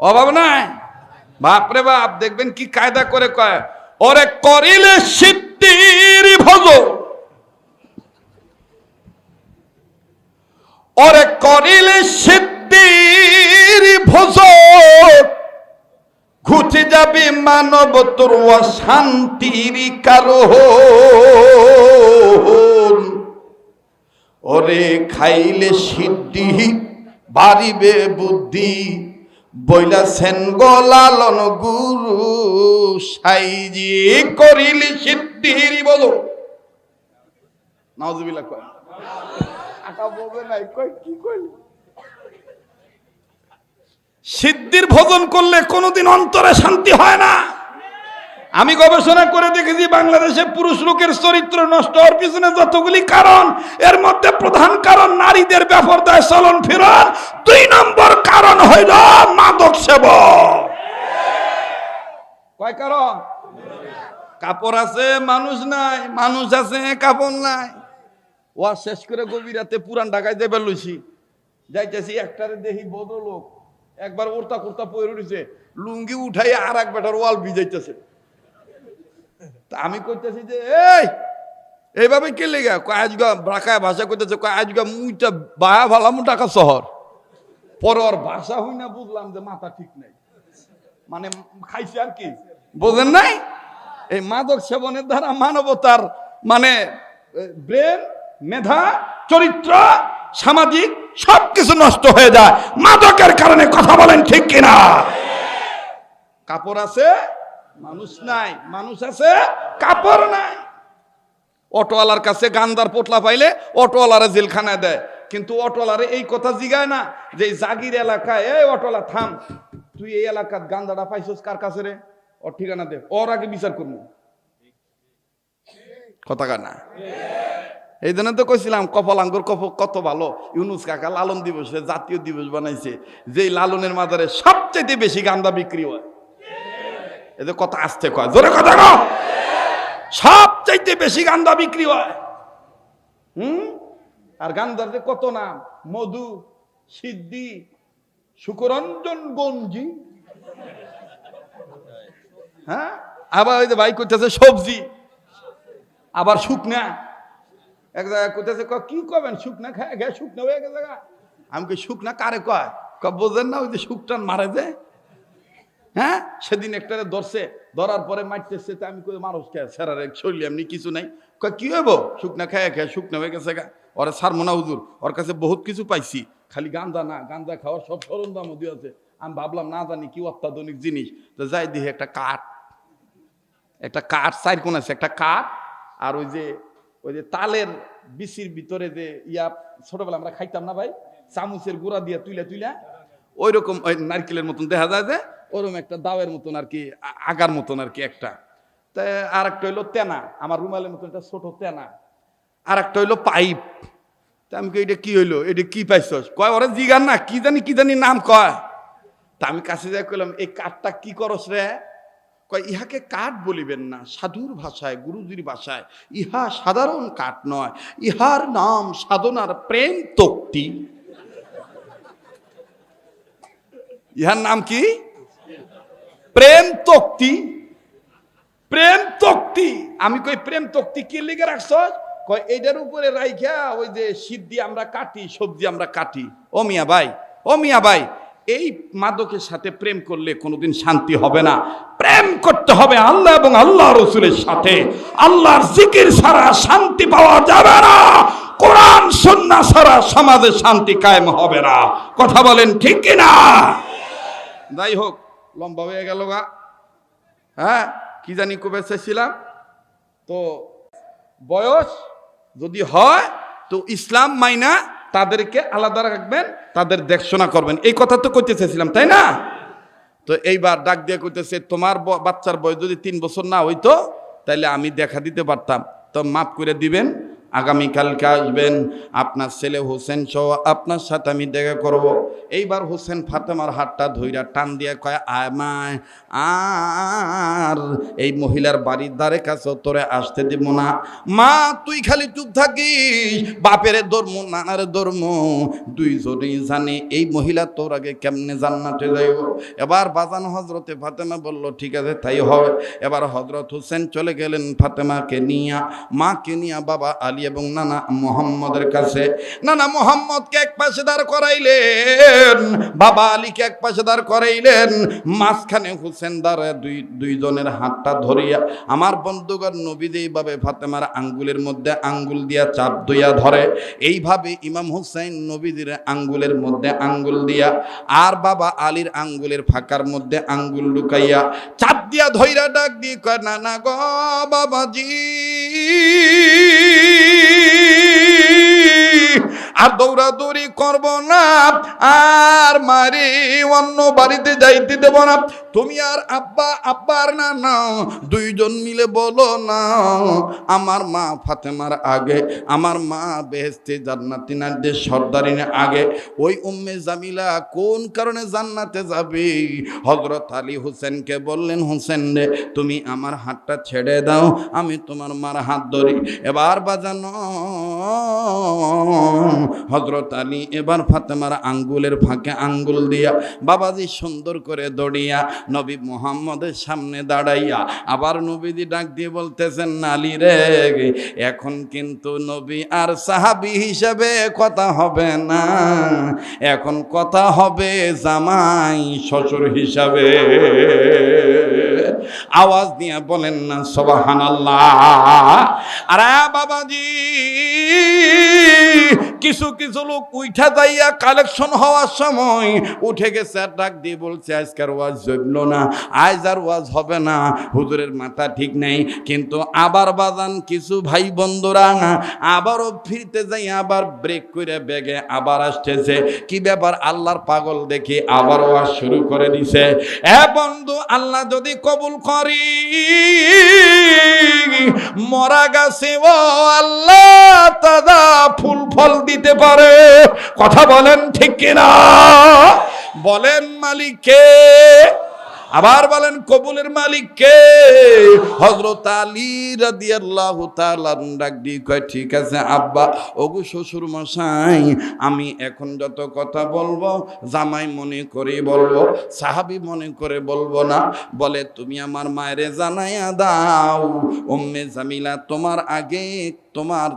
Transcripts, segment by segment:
অভাব নাই। বাপরে বাপ, দেখবেন কি কায়দা করে কয়, ওরে করিলে সিদ্ধির ভোজ, ওরে করিলে সিদ্ধির ভোজ, ঘুচে যাবে মানব তোর অশান্তির কারণ। ওরে খাইলে সিদ্ধি বাড়িবে বুদ্ধি, বইলাছেন গো লালন গুরু সাইজি, করিলে সিদ্ধির বলো নাউজুবিল্লাহ কয় আটা বলবে নাই, কয় কি কইলি? সিদ্ধির ভোজন করলে কোনোদিন অন্তরে শান্তি হয় না। আমি গবেষণা করে দেখেছি, বাংলাদেশে পুরুষ লোকের চরিত্র নষ্ট হওয়ার পিছনে যতগুলি কারণ, এর মধ্যে প্রধান কারণ নারীদের ব্যাপারদায় চলন ফিরন, 2 নম্বর কারণ হইল মাদক সেবন। কয় কারণ? কাপড় আছে মানুষ নাই, মানুষ আছে কাপড় নাই। ওয়া শেষ করে গভীর রাতে পুরান ঢাকায় দেবে লইছি, যাইতেছি একটারে দেখি ভদ্রলোক একবার ওরতা কুর্তা পরে রয়েছে, লুঙ্গি উঠাই আর এক বেটার ওয়াল ভিজাইতেছে। আমি কইতেছি যে এইভাবে কে লেগা? আজগা ব্রাকায় ভাষা কইতেছে, আজগা মুইটা বায়া ভালামু ঢাকা শহর। পরে ওর ভাষা হই না বুঝলাম যে মাথা ঠিক নাই, মানে খাইছে আর কি, বোঝেন নাই? এই মাদক সেবনের দ্বারা মানবতার মানে ব্রেন, মেধা, চরিত্র, সামাজিক সবকিছু নষ্ট হয়ে যায় মাদকের কারণে। কথা বলেন ঠিক কিনা? কাপড় আছে মানুষ নাই, মানুষ আছে কাপড় নাই। অটোওয়ালার কাছে গান্দার পোটলা পাইলে অটোওয়ালারা জেলখানায় দেয়, কিন্তু অটোওয়ালারে এই কথা জিগায় না যে জাগির এলাকায়, এই অটোওয়ালা থাম, তুই এই এলাকার গান্দাটা পাইছস কার কাছে রে, ওর ঠিকানা দে, ওর আগে বিচার করবো। কথা কার না? এই জন্য তো কইছিলাম কপাল আঙ্গুর কত ভালো, ইউনুস কাকা লালন দিবসে জাতীয় দিবস বানাইছে, যেই লালনের মাজারে সবচেয়ে বেশি গান্দা বিক্রি হয়। এদের কথা আসতে কয়, জোরে কথা কও। সবচাইতে বেশি গান্দা বিক্রি হয়। আর গান্দার যে কত নাম, মধু, সিদ্ধি, সুকরঞ্জন গঞ্জি, হ্যাঁ, আবার ওই যে ভাই করতেছে সবজি, আবার শুকনা। এক জায়গায় করতেছে, কি করবেন শুকনা খায় গে, শুকনা হয়ে গেছে। আমি কই শুকনা কারে কয়? বোঝেন না ওই যে শুকটান মারে যে, হ্যাঁ, সেদিন একটারে ধরছে, ধরার পরে মারতেছে। আমি কই মানুষ খেয়ে সেরারে শরীর এমনি কিছু নাই। কি হইব? শুকনা খায় খেয়ে শুকনা হয়ে গেছে গা, ওরে সারমোনা হুজুর, ওর কাছে বহুত কিছু পাইছি, খালি গান্দা না, গান্দা খাওয়ার সব সরঞ্জাম দিয়ে আছে। আমি ভাবলাম না জানি কি অত্যাধুনিক জিনিস, তো যাই দেখি একটা কাঠ, চার কোন আছে একটা কাঠ, আর ওই যে তালের বিচির ভিতরে যে ইয়া ছোটবেলা আমরা খাইতাম না ভাই, চামচের গুঁড়া দিয়ে তুইলা ওই রকম ওই নারকেলের মতন দেখা যায় যে, ওরকম একটা দাওয়ের মতন আর কি, আগার মতন আর কি একটা। তা আর একটা হইলো তেনা, আমার রুমালের মতন একটা ছোট তেনা, আর একটা হইলো পাইপ। তা আমি কই এটা কি হইলো, এটা কি পাইছস? কয় ওরা জিগান না, কি জানি নাম কয়। তা আমি কাছে যাই কইলাম, এই কাঠটা কি করস রে? কয় ইহাকে কাঠ বলিবেন না, সাধুর ভাষায়, গুরুজির ভাষায় ইহা সাধারণ কাঠ নয়, ইহার নাম সাধনার প্রেম তক্তি। ইহার নাম কি? প্রেম তক্তি। প্রেম তক্তি। আমি কই প্রেম তক্তি কি লিখে রাখছস? কয় এইটার উপরে রাইখা ওই যে সিদ্ধি আমরা কাটি, সবজি আমরা কাটি। ও মিয়া ভাই, এই মাদকের সাথে প্রেম করলে কোনোদিন শান্তি হবে না। প্রেম করতে হবে আল্লাহ এবং আল্লাহ রসুলের সাথে। আল্লাহর জিকির ছাড়া শান্তি পাওয়া যাবে না, কোরআন সুন্নাহ ছাড়া সমাজে শান্তি কায়েম হবে না। কথা বলেন ঠিক কিনা? যাই হোক, লম্বা হয়ে গেল গা। হ্যাঁ, কি জানি কবে চাইছিলাম তো, বয়স যদি হয় তো ইসলাম মাইনা তাদেরকে আলাদা রাখবেন, তাদের দেখশোনা করবেন, এই কথা তো করতে চাইছিলাম, তাই না? তো এইবার ডাক দিয়ে কইতেছে, তোমার বাচ্চার বয়স যদি 3 বছর না হইতো তাইলে আমি দেখা দিতে পারতাম, তো মাফ করে দিবেন, আগামীকালকে আসবেন, আপনার ছেলে হোসেন সহ আপনার সাথে আমি দেখা করব। এইবার হোসেন ফাতেমার হাতটা ধইরা টান দিয়ে কয়, আয় মায়, আর এই মহিলার বাড়ির ধারে কাছে তোরে আসতে দিব না। মা তুই খালি চুপ থাকিস, বাপের ধর্ম নানার ধর্ম দুইজনেই জানে, এই মহিলা তোর আগে কেমনে জান্নাতে যাইব। এবার বাজান হজরতে ফাতেমা বলল ঠিক আছে তাই হবে। এবার হজরত হোসেন চলে গেলেন ফাতেমাকে নিয়া, মাকে নিয়া বাবা আলী এবং নানা মোহাম্মদের কাছে। নানা মোহাম্মদকে এক পাশে দাঁড় করাইলেন, বাবা আলীকে এক পাশে দাঁড় করাইলেন, মাঝখানে হোসেন দাঁড়ায় দুইজনের হাতটা ধরিয়া। আমার বন্ধুগণ, নবীজি এইভাবে ফাতেমার আঙ্গুলের মধ্যে আঙ্গুল দিয়া চাপ দিয়া ধরে, এইভাবে ইমাম হুসাইন নবীজির আঙ্গুলের মধ্যে আঙ্গুল দিয়া আর বাবা আলীর আঙ্গুলের ফাঁকার মধ্যে আঙ্গুল ঢুকাইয়া চাপ দিয়া ধইরা ডাক দিয়ে কয়, নানা গো বাবাজি, আর দৌড়াদৌড়ি করব না, আর মারি অন্য বাড়িতে যাইতে দেব না। তুমি আর আব্বা, আব্বার না দুইজন মিলে বলো না, আমার মা ফাতেমার আগে, আমার মা বেহেশতে জান্নাতি নারীদের সর্দারিনে আগে ওই উম্মে জামিলা কোন কারণে জান্নাতে যাবে? হযরত আলী হোসেনকে বললেন, হোসেন রে তুমি আমার হাতটা ছেড়ে দাও, আমি তোমার মার হাত ধরি। এবার বাজানো হযরত আলী এবার ফাতেমার আঙ্গুলের ফাঁকে আঙ্গুল দিয়া বাবাজি সুন্দর করে দড়িয়া নবী মুহাম্মদের সামনে দাঁড়াইয়া আবার নবীজি ডাক দিয়ে বলতেছেন, আলী রে এখন কিন্তু নবী আর সাহাবী হিসেবে কথা হবে না, এখন কথা হবে জামাই শ্বশুর হিসাবে। আওয়াজ দিয়ে বলেন না সুবহানাল্লাহ। আরে বাবাজি, কিছু কিছু লোক উঠা যাইয়া কালেকশন হওয়ার সময় উঠে গেছে আর ডাক দিয়ে বলছে আজকের ওয়াজ জমল না, আজ আর ওয়াজ হবে না, হুজুরের মাথা ঠিক নেই। কিন্তু আবার বাজান কিছু ভাই বন্ধুরা আবারও ফিরতে যাই, আবার ব্রেক করে ব্যাগে আবার আসতেছে। কি ব্যাপার, আল্লাহর পাগল দেখি আবার ওয়াজ শুরু করে দিছে। এ বন্ধু, আল্লাহ যদি কবুল করি মরা গাছে ও আল্লাহ তাজা ফুল ফল দিতে পারে। কথা বলেন ঠিক কিনা? বলেন মালিক কে? আবার বলেন কবুলের মালিক কে? হযরত আলী রাদিয়াল্লাহু তাআলা ডাক দিয়ে কয়, ঠিক আছে আব্বা, ওগো শ্বশুর মশাই, আমি এখন যত কথা বলবো জামাই মনে করে বলবো, সাহাবী মনে করে বলবো না। বলে তুমি আমার মায়েরে জানাইয়া দাও, উম্মে জামিলা তোমার আগে, তোমার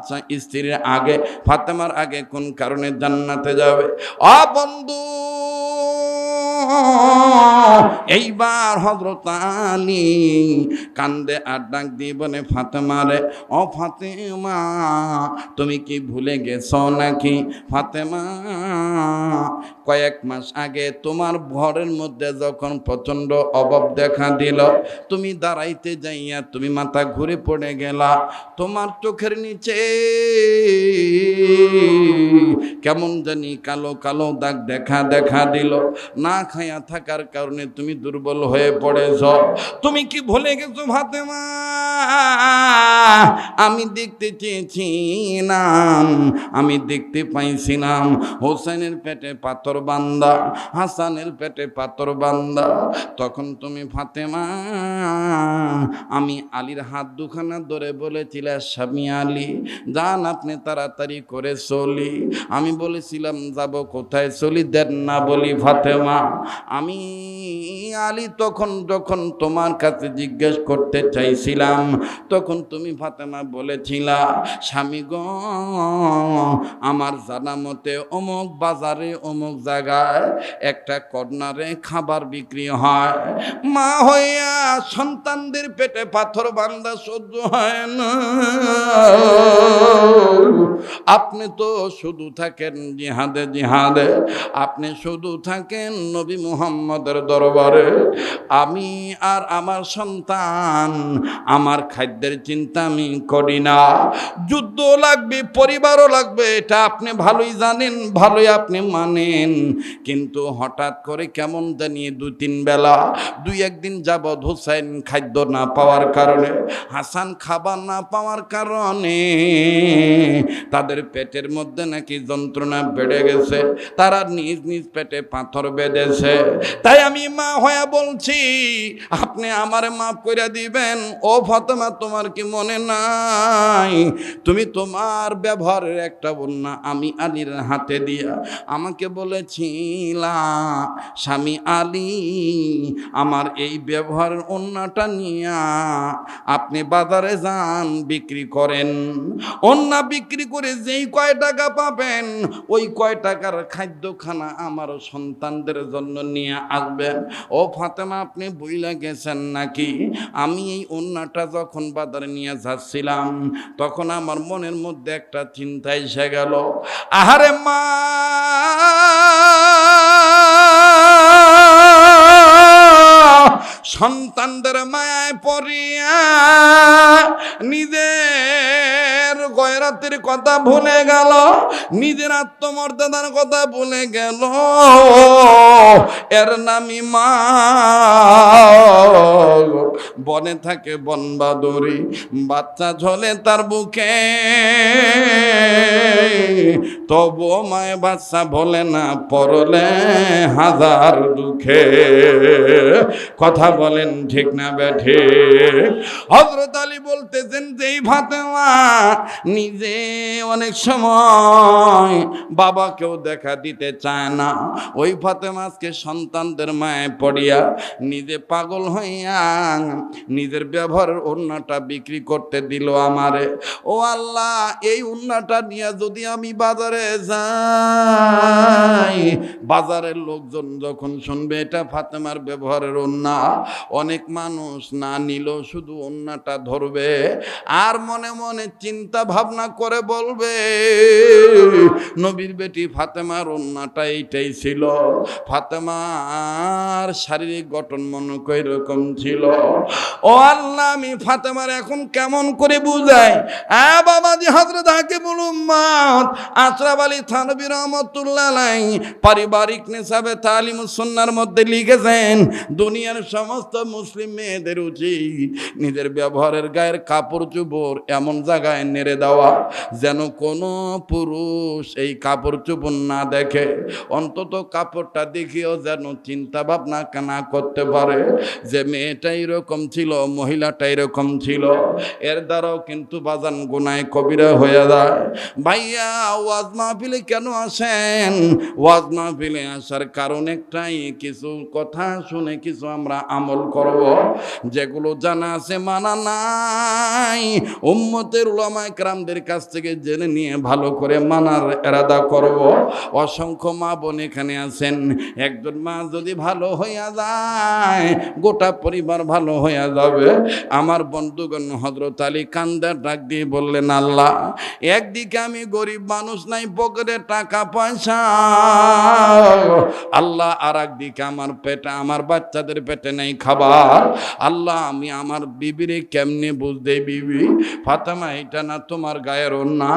স্ত্রীর আগে, ফাতেমার আগে কোন কারণে জান্নাতে যাবে। ও বন্ধু, এইবার হযরত আলী কান্দে আর ডাক দিয়ে বলে, ফাতেমারে, ও ফাতেমা তুমি কি ভুলে গেছো নাকি? ফাতেমা, কয়েক মাস আগে তোমার ঘরের মধ্যে যখন প্রচন্ড অভাব দেখা দিল, তুমি দাঁড়াইতে যাইয়া তুমি মাথা ঘুরে পড়ে গেলা, তোমার চোখের নিচে কেমন জানি কালো কালো দাগ দেখা দিল, না খায়া থাকার কারণে তুমি দুর্বল হয়ে পড়েছ। তুমি কি ভুলে গেছো ফাতেমা? আমি দেখতে চেয়েছিলাম, আমি দেখতে পাইছিলাম হোসেনের পেটে পাথর বান্দা, হাসানের পেটে পাথর বান্দা। তখন তুমি ফাতেমা, আমি আলীর হাত দুখানা ধরে বলেছিলাম, স্বামী আলী যান আপনি তাড়াতাড়ি করে চলি। আমি বলেছিলাম যাব কোথায় চলি, দেন না বলি ফাতেমা। আমি আলী তখন যখন তোমার কাছে জিজ্ঞেস করতে চাইছিলাম, তখন তুমি ফাতেমা বলেছিলা, স্বামী গো আমার জানা মতে অমুক বাজারে অমুক জায়গায় একটা কর্নারে খাবার বিক্রি হয়, মা হইয়া সন্তানদের পেটে পাথর বান্দা সহ্য হয় না, আপনি তো শুধু থাকেন জিহাদে জিহাদে, আপনি শুধু থাকেন নবী মুহাম্মদের দরবার পারে। আমি আর আমার সন্তান, আমার খাদ্যের চিন্তা আমি করি না। যুদ্ধ লাগবে, পরিবারও লাগবে, এটা আপনি ভালোই জানেন, ভালোই আপনি মানেন। কিন্তু হঠাৎ করে কেমন জানিয়ে 2-3 বেলা 2-1 দিন যাবৎ হুসাইন খাদ্য না পাওয়ার কারণে, হাসান খাবার না পাওয়ার কারণে তাদের পেটের মধ্যে নাকি যন্ত্রণা বেড়ে গেছে, তারা নিজ নিজ পেটে পাথর বেঁধেছে। তাই আমি মা হয়ে বলছি, আপনি আমারে মাফ করে দিবেন। ও ফাতেমা, তোমার কি মনে নাই তুমি তোমার ব্যবহারের একটা বন্যা আমি আলীর হাতে দিয়া আমাকে বলেছিলা, স্বামী আলী আমার এই ব্যবহারের অন্যটা নিয়া আপনি বাজারে যান, বিক্রি করেন। অন্য বিক্রি করে যেই কয় টাকা পাবেন ওই কয় টাকার খাদ্যখানা আমার সন্তানদের জন্য নিয়ে আসবেন। ও ফাতেমা, আপনি বইলা গেছেন নাকি? আমি এই অন্যটা যখন বাজারে নিয়ে যাচ্ছিলাম তখন আমার মনের মধ্যে একটা চিন্তা এসে গেল, আহারে মা, সন্তানদের মায়ায় পড়িয়া নিজের গয়রাতের কথা ভুলে গেল, নিজের আত্মমর্যাদার কথা ভুলে গেল। এর নামই মা। বনে থাকে বনবাদুরি, বাচ্চা ঝোলে তার বুকে, তবুও মায় বাচ্চা বলে না, পড়লে হাজার দুঃখে। কথা বলেন ঠিক না বেঠে? হযরত আলী বলতেছেন যে এই ফাতেমা নিজে অনেক সময় বাবাকেও দেখা দিতে চায় না, ওই ফাতেমা আজকে সন্তানদের মায়ে পড়িয়া নিজে পাগল হইয়া নিজের ব্যবহারের ওড়নাটা বিক্রি করতে দিল আমারে। ও আল্লাহ, এই ওড়নাটা নিয়ে যদি আমি বাজারে যাই, বাজারের লোকজন যখন শুনবে এটা ফাতেমার ব্যবহারের ওড়না, অনেক মানুষ না নিলেও শুধু ওড়নাটা ধরবে আর মনে মনে চিন্তা ভাবনা করে বলবে, নবীর বেটি ফাতেমার ওড়নাটা এইটাই ছিল। ফাতেমার শারীরিক গঠন মনে কই এরকম ছিল। ও আল্লাহ, আমি ফাতেমার এখন কেমন করে বুঝাই? বাবাজি হযরত হাকিমুল উম্মাত আশরাফ আলী থানভী রাহমাতুল্লাহ আলাইহি পারিবারিক নিসাবে তালিমুস সুন্নাহর মধ্যে লিখেছেন, দুনিয়ার সমস্ত মুসলিম মেয়েদের উচিত নিজের ব্যবহারের গায়ের কাপড় চোপড় এমন জায়গায় নেড়ে দেওয়া যেন কোনো পুরুষ এই কাপড় চোপড় না দেখে, অন্তত কাপড়টা দেখিও যেন চিন্তা ভাবনা না করতে পারে যে মেয়েটা এরকম ছিল, মহিলাটা এরকম ছিল। এর দ্বারাও কিন্তু বাজান গুনায় কবিরা হয়ে যায়। ভাইয়া, ওয়াজ মাহফিলে কেন আসেন? ওয়াজ মাহফিলে আসার কারণ একটাই, কিছু কথা শুনে কিছু আমরা আমল করব, যেগুলো জানা আছে মানা নাই, উম্মতের উলামায়ে কেরামদের কাছ থেকে জেনে নিয়ে ভালো করে মানার ইরাদা করব। অসংখ্য মা বোন এখানে আছেন, একজন মা যদি ভালো হইয়া যায় গোটা পরিবার ভালো হইয়া যাবে। আমার বন্ধুগণ, হযরত আলী কান্দার ডাক দিয়ে বললেন, আল্লাহ, একদিকে আমি গরিব মানুষ, নাই পকেটে টাকা পয়সা, আল্লাহ, আর একদিকে আমার পেটে, আমার বাচ্চাদের পেটে নেই খাবার। আল্লাহ, আমি আমার বিবিরে কেমনে বুঝতে? বিবি ফাতেমা, এটা না তোমার গায়ের ওড়না?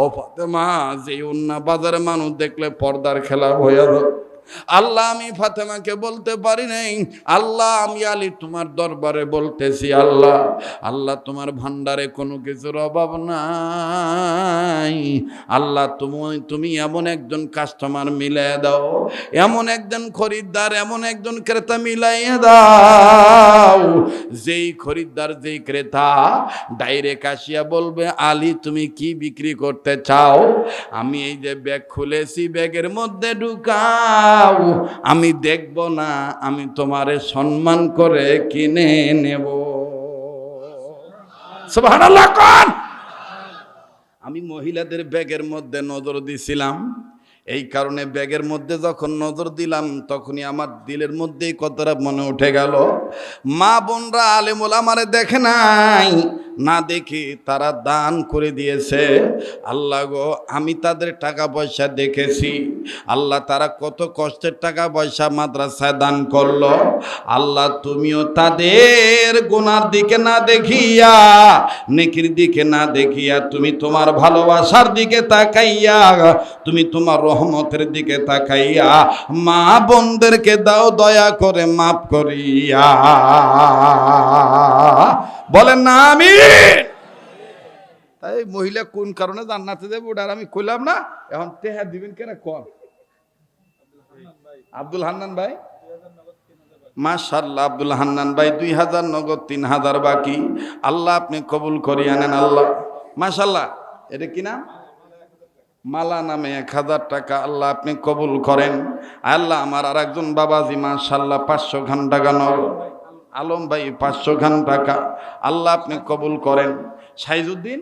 ও ফাতেমা, যে ওড়না বাজারে মানুষ দেখলে পর্দার খেলা হয়ে যাবে। আল্লাহ, আমি ফাতেমাকে বলতে পারি নাই। আল্লাহ, আমি আলী তোমার দরবারে বলতেছি, আল্লাহ, আল্লাহ, তোমার ভান্ডারে কোনো কিছুর অভাব নাই। আল্লাহ, তুমি এমন একজন কাস্টমার মিলাই দাও, এমন একজন খরিদ্দার, এমন একজন ক্রেতা মিলাইয়া দাও, যেই খরিদ্দার, যেই ক্রেতা ডাইরেক্ট আসিয়া বলবে, আলী, তুমি কি বিক্রি করতে চাও? আমি এই যে ব্যাগ খুলেছি, ব্যাগের মধ্যে ঢুকাও, আমি দেখব না, আমি তোমারে সম্মান করে কিনে নেব। সুবহানাল্লাহ কোন? আমি মহিলাদের ব্যাগের মধ্যে নজর দিছিলাম, এই কারণে ব্যাগের মধ্যে যখন নজর দিলাম তখনই আমার দিলের মধ্যেই কথাটা মনে উঠে গেল, মা বোনরা আলেম ওলামারে দেখে নাই, না দেখি তারা দান করে দিয়েছে। আল্লাহ গো, আমি তাদের টাকা পয়সা দেখেছি। আল্লাহ, তারা কত কষ্টের টাকা পয়সা মাদ্রাসায় দান করলো। আল্লাহ, তুমিও তাদের গুনার দিকে না দেখিয়া, নেকির দিকে না দেখিয়া, তুমি তোমার ভালোবাসার দিকে তাকাইয়া, তুমি তোমার রহমতের দিকে তাকাইয়া মা বোনদেরকে দাও দয়া করে মাফ করিয়া। বলেন না আমিন। তাই মহিলা কোন কারণে জান্নাতে দেব ওটা আমি কইলাম না। এখন টেহা দিবেন কেন কম? আব্দুল হান্নান ভাই, মাশাআল্লাহ, আব্দুল হান্নান ভাই 2000 নগদ, 3000 বাকি। আল্লাহ আপনি কবুল করিয়া নেন আল্লাহ। মাশাআল্লাহ, এটা কি নাম? মালা নামে 1000 টাকা আল্লাহ আপনি কবুল করেন। আল্লাহ, আমার আর একজন বাবাজি মাশাআল্লাহ 500 খান টাকা নগদ, আলম ভাই 500 খান টাকা আল্লাহ আপনি কবুল করেন। সাইজুদ্দিন,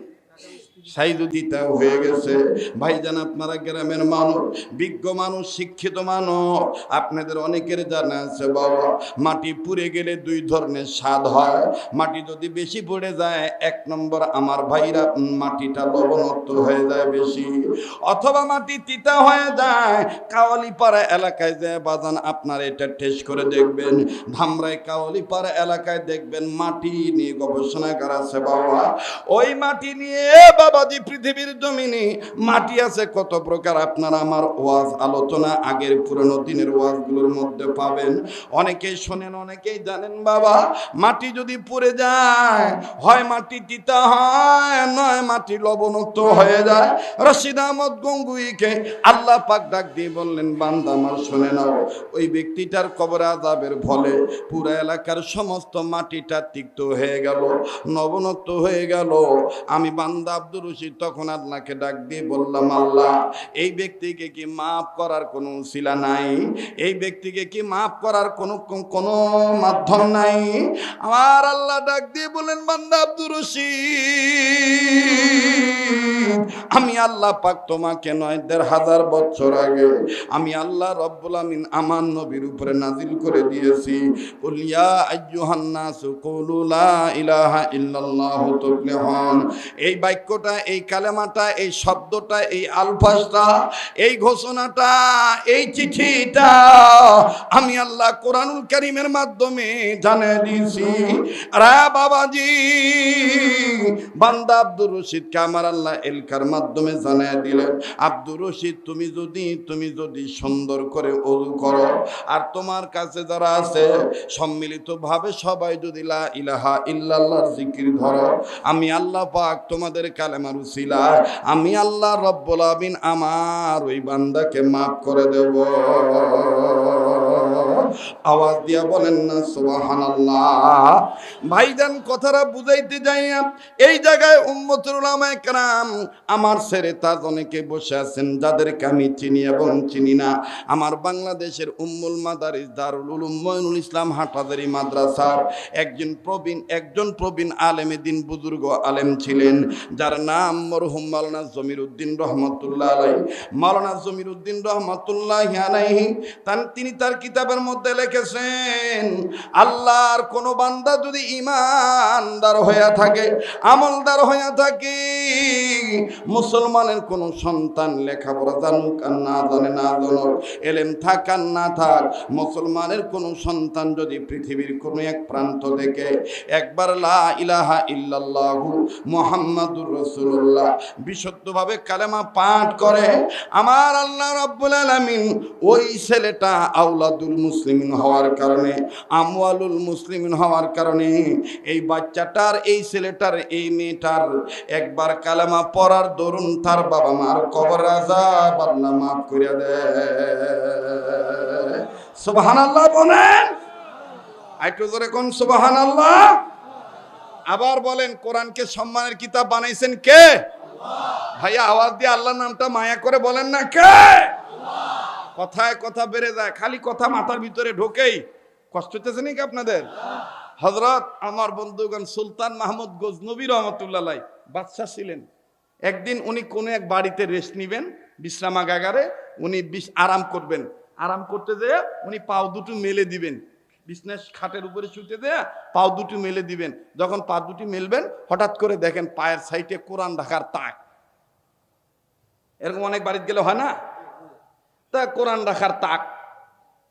সাইদুদ্দিতা হয়ে গেছে। ভাইজান, আপনারা গ্রামের মানুষ, বিজ্ঞ মানুষ, শিক্ষিত মানুষ, আপনাদের অনেকের জানা আছে বাবা, মাটি পুড়ে গেলে দুই ধরনের স্বাদ হয়। মাটি যদি বেশি পড়ে যায়, 1 নম্বর আমার ভাইরা, মাটিটা লবণাক্ত হয়ে যায় বেশি, অথবা মাটি তিতা হয়ে যায়। কাওয়ালিপাড়া এলাকায় যায় বাজান, আপনারা এটা টেস্ট করে দেখবেন। ধামরাই কাওয়ালিপাড়া এলাকায় দেখবেন মাটি নিয়ে গবেষণাগার আছে বাবা। ওই মাটি নিয়ে বাবাজি পৃথিবীর জমিনে মাটি আছে কত প্রকার, আপনারা আমার ওয়াজ আলোচনা আগের পুরনো দিনের ওয়াজগুলোর মধ্যে পাবেন। অনেকেই শোনেন, অনেকেই জানেন বাবা। মাটি যদি পড়ে যায়, হয় মাটি তিতা হয়, নয় মাটি লবণাক্ত হয়ে যায়। রশিদ আহমদ গঙ্গুইকে আল্লাহ পাক ডাক দিয়ে বললেন, বান্দা আমার শুনে নাও, ওই ব্যক্তিটার কবর আযাবের ফলে পুরো এলাকার সমস্ত মাটিটা তিক্ত হয়ে গেল, লবণাক্ত হয়ে গেল। আমি বান্দা আব্দুর রশিদ তখন আল্লাহকে ডাক দিয়ে বললাম, আল্লাহ, এই ব্যক্তিকে কি মাফ করার কোনো উসিলা নাই? এই ব্যক্তিকে কি মাফ করার কোনো মাধ্যম নাই? আমার আল্লাহ ডাক দিয়ে বলেন, বান্দা আব্দুর রশিদ, আমি আল্লাহ পাক তোমাকে 9,500 বছর আগে আমি আল্লাহ রব্বুল আমিন আমার নবীর উপরে নাজিল করে দিয়েছি, কুল ইয়া আইয়ুহান নাসু কুলু লা ইলাহা ইল্লাল্লাহু তুফলিহুন। এই বাক্যটা, এই কালেমাটা, এই শব্দটা, এই আলফাজটা, এই ঘোষণাটা, এই চিঠিটা আমি আল্লাহ কোরআনুল কারীমের মাধ্যমে জানিয়ে দিয়েছি। আরে বাবাজি, বান্দা আব্দুর রশিদকে আমার আল্লাহ এলকার মাধ্যমে জানিয়ে দিলেন, আব্দুর রশিদ, তুমি যদি সুন্দর করে ওযু করো, আর তোমার কাছে যারা আছে সম্মিলিতভাবে সবাই যদি লা ইলাহা ইল্লাল্লাহর জিকির ধরো, আমি আল্লাহ পাক তোমাদের কালেমার উসিলায় আমি আল্লাহ রব্বুল আমিন আমার ওই বান্দাকে মাফ করে দেব। আওয়াজ দিয়া বলেন না সুবহানাল্লাহ। ভাইজান, কথাটা বুঝাইতে যাইয়া এই জায়গায় উম্মতুল উলামায়ে কেরাম আমার ছেড়ে তাজ অনেকে বসে আছেন, যাদেরকে আমি চিনি এবং চিনি না। আমার বাংলাদেশের উম্মুল মাদারিস দারুল উলুম মঈনুল ইসলাম হাটহাজারী মাদ্রাসার একজন প্রবীণ আলেমে দিন, বুজুর্গ আলেম ছিলেন, যার নাম মরহুম মাওলানা জমির উদ্দিন রহমতুল্লাহ আলাইহি। মাওলানা জমির উদ্দিন রহমতুল্লাহি আলাইহি তিনি তার কিতাবের মধ্যে লিখেছেন, আল্লাহর কোন বান্দা যদি ঈমানদার হয়ে থাকে, আমলদার হয়ে থাকে, মুসলমানের কোন সন্তান লেখাপড়া জানুক আর না জানে, না জানুক, এলেম থাক আর না থাক, মুসলমানের কোন সন্তান যদি পৃথিবীর কোন এক প্রান্ত থেকে একবার লা ইলাহা ইল্লাল্লাহু মুহাম্মাদুর রাসূলুল্লাহ বিশুদ্ধভাবে কালেমা পাঠ করে, আমার আল্লাহ রাব্বুল আলামিন ওই ছেলেটা আওলাদুল মুসলিমিন হওয়ার কারণে, আমওয়ালুল মুসলিমিন হওয়ার কারণে, এই বাচ্চাটার, এই ছেলেটার, এই মেয়েটার একবার কালেমা পড়ার দরুন তার বাবা মার কবর আযাব আল্লাহ মাফ করে দেয়। সুবহানাল্লাহ বলেন, আইটো জোরে কোন সুবহানাল্লাহ। আবার বলেন, কোরআনকে সম্মানের কিতাব বানাইছেন কে? ভাইয়া আওয়াজ দিয়ে আল্লাহর নামটা মায়া করে বলেন না, কে? কথায় কথা বেড়ে যায়, খালি কথা মাথার ভিতরে ঢোকেই কষ্ট হতেছে নাকি আপনাদের? হযরত আমার বন্ধুগণ সুলতান মাহমুদ গজনবী রহমতুল্লাহ আলাইহি বাদশা ছিলেন। একদিন উনি কোন এক বাড়িতে রেস্ট নিবেন, বিশ্রামাগারে উনি আরাম করবেন। আরাম করতে যেয়ে উনি পাও দুটো মেলে দিবেন, বিছনায় খাটের উপরে শুতে দেয়া পাও দুটি মেলে দিবেন। যখন পা দুটি মেলবেন হঠাৎ করে দেখেন পায়ের সাইডে কোরআন রাখার তাক। এরকম অনেক বাড়িতে গেলে হয় না? তা কোরআন রাখার তাক।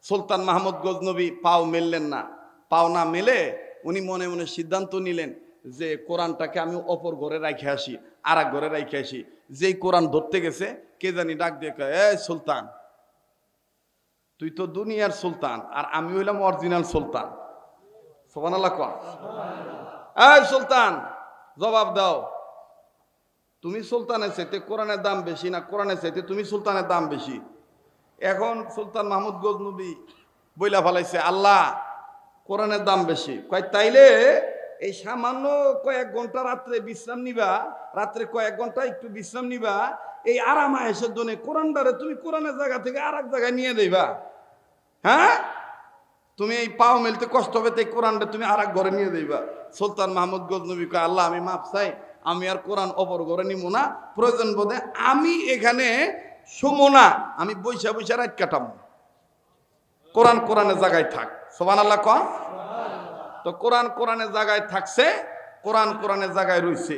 সুলতান মাহমুদ গজনবী পাও মেললেন না। পাও না মেলে উনি মনে মনে সিদ্ধান্ত নিলেন যে কোরআনটাকে আমি অপর ঘরে রাখে আসি, আর এক ঘরে রাখে আসি। যেই কোরআন ধরতে গেছে কে জানি ডাক দিয়ে কয়, এই সুলতান, তুই তো দুনিয়ার সুলতান আর আমি হইলাম অরিজিনাল সুলতান। সুবহানাল্লাহ কর। এই সুলতান, জবাব দাও, তুমি সুলতানের চাইতে কোরআনের দাম বেশি না কোরআনের চাইতে তুমি সুলতানের দাম বেশি? এখন সুলতান মাহমুদ গজনবী বইলা ফেলাইছে, আল্লাহ, কোরআনের দাম বেশি। কয় তাইলে এই সামান্য কয়েক ঘন্টা রাত্রে বিশ্রাম নিবা, রাত্রে কয়েক ঘন্টা একটু বিশ্রাম নিবা, এই আরাম আয়েশের জন্য কোরআনটারে তুমি কোরআনের জায়গা থেকে আর এক জায়গায় নিয়ে দেবা? হ্যাঁ, তুমি এই পাও মেলতে কষ্ট হবে, তাই কোরআনটা তুমি আর এক ঘরে নিয়ে দেবা। সুলতান মাহমুদ গজনবী কয়, আল্লাহ, আমি মাপ চাই, আমি আর কোরআন অপর ঘরে নিব না। প্রয়োজন বোধে আমি এখানে শুমো না, আমি বৈশা বৈশা রাত কাটাম। কোরআন কোরআনের জায়গায় থাক। সুবহানাল্লাহ কন। তো কোরআন কোরআনের জায়গায় থাকছে, কোরআন কোরআনের জায়গায় রইছে।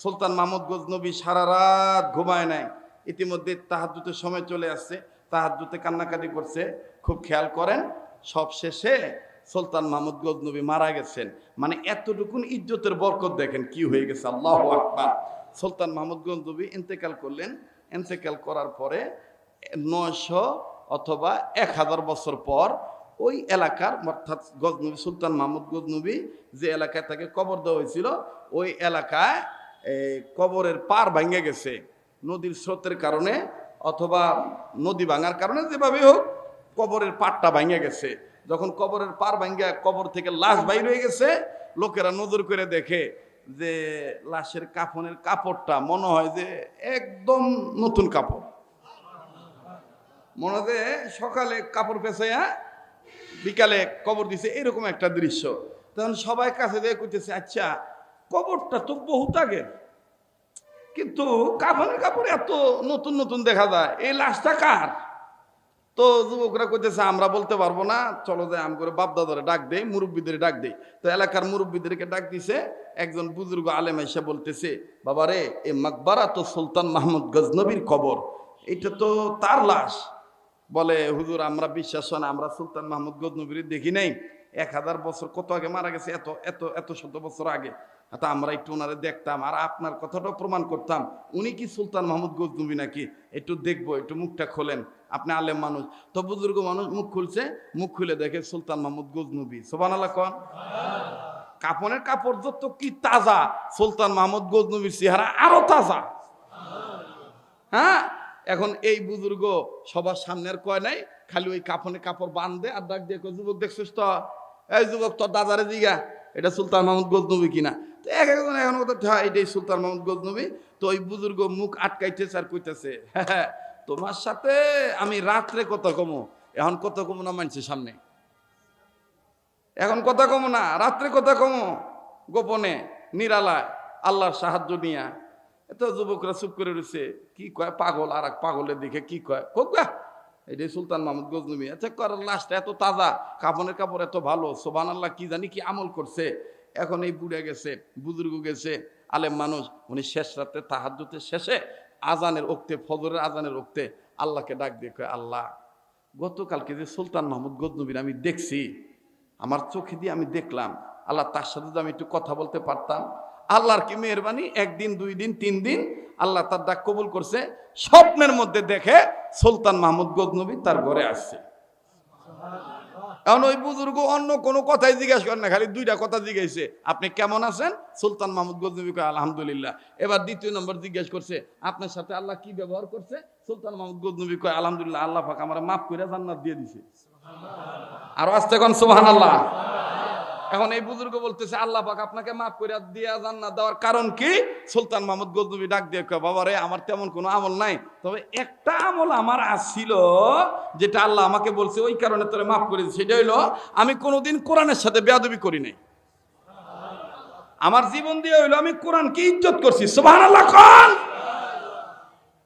সুলতান মাহমুদ গজনবী সারা রাত ঘুমায় নাই। ইতিমধ্যে তাহাজ্জুদের সময় চলে আসছে, তাহাজ্জুদে কান্নাকাটি করছে। খুব খেয়াল করেন, সব শেষে সুলতান মাহমুদ গজনবী মারা গেছেন। মানে এতটুকুন ইজ্জতের বরকত দেখেন কি হয়ে গেছে। আল্লাহু আকবার। সুলতান মাহমুদ গজনবী ইন্তেকাল করলেন। ইন্তেকাল করার পরে 900 অথবা 1000 বছর পর ওই এলাকার, অর্থাৎ গজনবী সুলতান মাহমুদ গজনবী যে এলাকায় তাকে কবর দেওয়া হয়েছিল, ওই এলাকায় কবরের পার ভেঙে গেছে নদীর স্রোতের কারণে, অথবা নদী ভাঙার কারণে, যেভাবে হোক কবরের পাড়টা ভেঙে গেছে। যখন কবরের পার ভেঙে কবর থেকে লাশ বাইর হয়ে গেছে, লোকেরা নজর করে দেখে যে লাশের কাফনের কাপড়টা মনে হয় যে একদম নতুন কাপড়। মনে হয় সকালে কাপড় পেঁচাইয়া বিকালে কবর দিছে, এরকম একটা দৃশ্য। তখন সবাই কাছে দিয়ে কইতেছে, আচ্ছা, কবরটা তো বহুত আগের, কিন্তু কাফনের কাপড় এত নতুন নতুন দেখা যায়, এই লাশটা কার? তো যুবকরা কইতেছে, আমরা বলতে পারবো না, চলো যাই আম করে বাপ দাদারে ডাক দেই, মুরব্বীদের ডাক দেই। তো এলাকার মুরব্বীদেরকে ডাক দিছে। একজন বুজুর্গ আলেম এসে বলতেছে, বাবা রে, এই মাকবারা তো সুলতান মাহমুদ গজনবীর কবর, এটা তো তার লাশ। বলে, হুজুর, আমরা বিশ্বাস হয় না, আমরা সুলতান মাহমুদ গজনবীর দেখি নাই। 1000 বছর কত আগে মারা গেছে, এত এত এত শত বছর আগে। তা আমরা একটু ওনারে দেখতাম আর আপনার কথাটাও প্রমাণ করতাম, উনি কি সুলতান মাহমুদ গজনবী নাকি, একটু দেখবো, একটু মুখটা খোলেন, আপনি আলেম মানুষ। তো বুজুর্গ মানুষ মুখ খুলছে, মুখ খুলে দেখে সুলতান মাহমুদ গজনবী। সুবহানাল্লাহ কোন। কাপনের কাপড় যত কি তাজা, সুলতান মাহমুদ গজনবীর চেহারা আরো তাজা। হ্যাঁ, এখন এই বুজুর্গ সবার সামনে আর কয় নাই, খালি ওই কাপনের কাপড় বাঁধে আর ডাক দিয়ে, যুবক দেখছিস তো, এই যুবক, তোর দাদারে দিঘা, এটা সুলতান মাহমুদ গজনবী কিনা? তো এক একজন এখন কথা, এটাই সুলতান মাহমুদ গজনবী। তো ওই বুজুর্গ মুখ আটকাইতেছে আর কইতেছে, হ্যাঁ, তোমার সাথে আমি রাত্রে কথা কমো, এখন কথা কমো না মানুষের সামনে, এখন কথা কমো না, রাত্রে কথা কমো, গোপনে নিরালায় আল্লাহর সাহায্য নিয়া। এত যুবকরা চুপ করে রয়েছে, কি কয় পাগল, আর এক পাগলের দিকে কি কয়, হোক গা, এটাই সুলতান মাহমুদ গজনবী। আচ্ছা, করার লাশটা এত তাজা, কাপনের কাপড় এত ভালো, সুবহানাল্লাহ, কি জানি কি আমল করছে। এখন এই বুড়ে গেছে, বুজুর্গ গেছে, আলেম মানুষ, উনি শেষ রাতে তাহাজ্জুদের শেষে আজানের ওক্তে, ফজরের আজানের ওক্তে আল্লাহকে ডাক দিয়ে কয়, আল্লাহ, গতকালকে যে সুলতান মাহমুদ গজনবীর আমি দেখছি, আমার চোখে দিয়ে আমি দেখলাম, আল্লাহ, তার সাথে যদি আমি একটু কথা বলতে পারতাম। আল্লাহর কি মেহেরবানি, 1 দিন 2 দিন 3 দিন আল্লাহ তার ডাক কবুল করছে। স্বপ্নের মধ্যে দেখে সুলতান মাহমুদ গজনবী তার ঘরে আসছে। এখন ওই বুজুর্গ অন্য কোনো কথাই জিজ্ঞাসা করেন না, খালি 2টা কথা জিজ্ঞাসা, আপনি কেমন আছেন? সুলতান মাহমুদ গজনবী কয়, আলহামদুলিল্লাহ। এবার 2য় নম্বর জিজ্ঞাসা করছে, আপনার সাথে আল্লাহ কি ব্যবহার করছে? সুলতান মাহমুদ গজনবী কয়, আলহামদুলিল্লাহ, আল্লাহ পাক আমার মাফ করে জান্নাত দিয়ে দিছে। আর আস্তে কোন সুবহানাল্লাহ। এখন এই বুজুর্গ বলতেছে, আল্লাহ পাক আপনাকে মাফ করে দিয়া জান্নাত দেওয়ার কারণ কি? সুলতান মাহমুদ গজনবী ডাক দিয়ে কয়, বাবা রে, আমার তেমন কোনো আমল নাই, তবে একটা আমল আমার আসছিল, যেটা আল্লাহ আমাকে বলছে, ওই কারণে তোরে মাফ করে দিয়েছে। সেটা হইলো, আমি কোনোদিন কোরআনের সাথে বেয়াদবি করি নাই। আমার জীবন দিয়ে হইলো আমি কোরআনকে ইজ্জত করছি। সুবহানাল্লাহ কোন।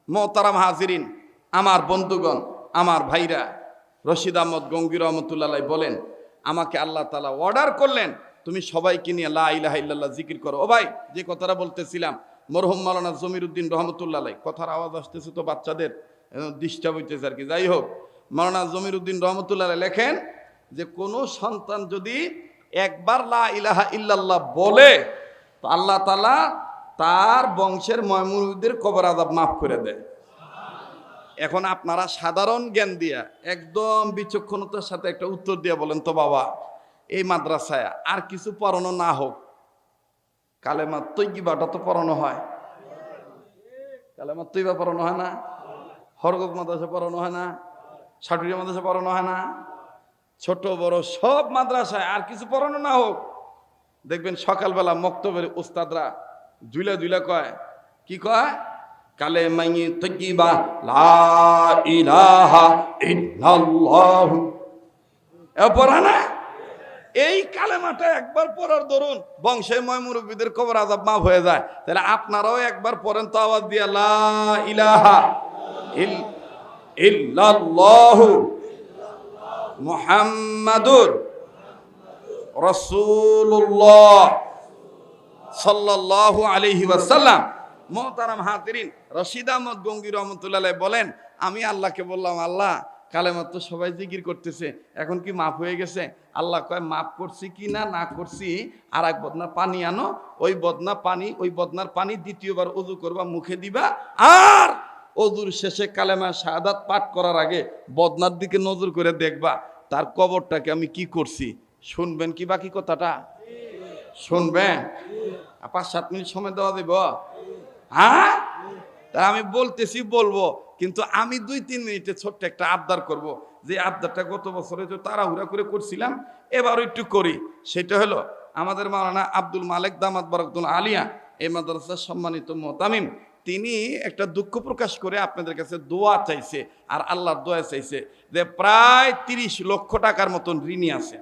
মোহতারাম হাজিরিন, আমার বন্ধুগণ, আমার ভাইরা, রশিদ আহমদ গঙ্গি রহমতুল্লাহ বলেন, আমাকে আল্লাহ তাআলা অর্ডার করলেন তুমি সবাইকে নিয়ে লা ইলাহা ইল্লাল্লাহ জিকির করো। ও ভাই, যে কথাটা বলতেছিলাম, মরহুম মাওলানা জমিরউদ্দিন রহমতুল্লাহ আলাইহি, কথার আওয়াজ আসতেছে তো বাচ্চাদের ডিস্টার্ব হইতেছে আর কি। যাই হোক, মাওলানা জমিরউদ্দিন রহমতুল্লাহ আলাইহি লেখেন যে কোনো সন্তান যদি একবার লা ইলাহা ইল্লাল্লাহ বলে তো আল্লাহ তাআলা তার বংশের ময়মুরুদের কবর আযাব মাফ করে দেয়। এখন আপনারা সাধারণ জ্ঞান দিয়া একদম বিচক্ষণতার সাথে একটা উত্তর দিয়ে বলেন তো বাবা, এই মাদ্রাসায় আর কিছু পড়ানো না হোক, কালেমা তৈয়িবাটা তো পড়ানো হয়, কালেমা তৈয়বা পড়ানো হয় না, হরগত মাদ্রাসা পড়ানো হয় না, সাটুরিয়া মাদ্রাসা পড়ানো হয় না, ছোট বড় সব মাদ্রাসায় আর কিছু পড়ানো না হোক, দেখবেন সকালবেলা মক্তবের উস্তাদরা দুইলা দুইলা কয়, কি কয়? কালেমাই তৈয়িবা লা ইলাহা ইল্লাল্লাহ। এ পড়া না? এই কালেমাটা একবার পড়ার দরুন বংশের ময়মুরব্বীদের কবর আযাব মাফ হয়ে যায়। তাহলে আপনারাও একবার পড়েন তো আওয়াজ দিয়া, লা ইলাহা ইল্লাল্লাহ মুহাম্মাদুর রাসূলুল্লাহ সাল্লাল্লাহু আলাইহি ওয়াসাল্লাম। মুহতারাম হাজিরিন, রশিদ আহমদ গঙ্গী রহমতুল্লাহ আলাইহি বলেন, আমি আল্লাহকে বললাম, আল্লাহ কালেমা তো সবাই জিকির করতেছে, এখন কি মাফ হয়ে গেছে? আল্লাহ কয়, মাফ করছি কি না না করছি আর এক বদনা পানি আনো, ওই বদনার পানি দ্বিতীয়বার ওযু করবা, মুখে দিবা, আর ওযুর শেষে কালেমা শাহাদাত পাঠ করার আগে বদনার দিকে নজর করে দেখবা তার কবরটাকে আমি কি করছি। শুনবেন কি বাকি কথাটা? শুনবেন? 5-7 মিনিট সময় দেওয়া দেব? হ্যাঁ, তা আমি বলতেছি বলবো, কিন্তু আমি 2-3 মিনিটে ছোট্ট একটা আবদার করব, যে আবদারটা গত বছরে তো তাড়াহুড়া করে করছিলাম, এবারও একটু করি। সেটা হলো, আমাদের মাওলানা আব্দুল মালেক দামাত বারাকাতুল আলিয়া এই মাদ্রাসার সম্মানিত মুহতামিম, তিনি একটা দুঃখ প্রকাশ করে আপনাদের কাছে দোয়া চাইছে, আর আল্লাহর দোয়া চাইছে যে প্রায় 30 লক্ষ টাকার মতন ঋণী আছে।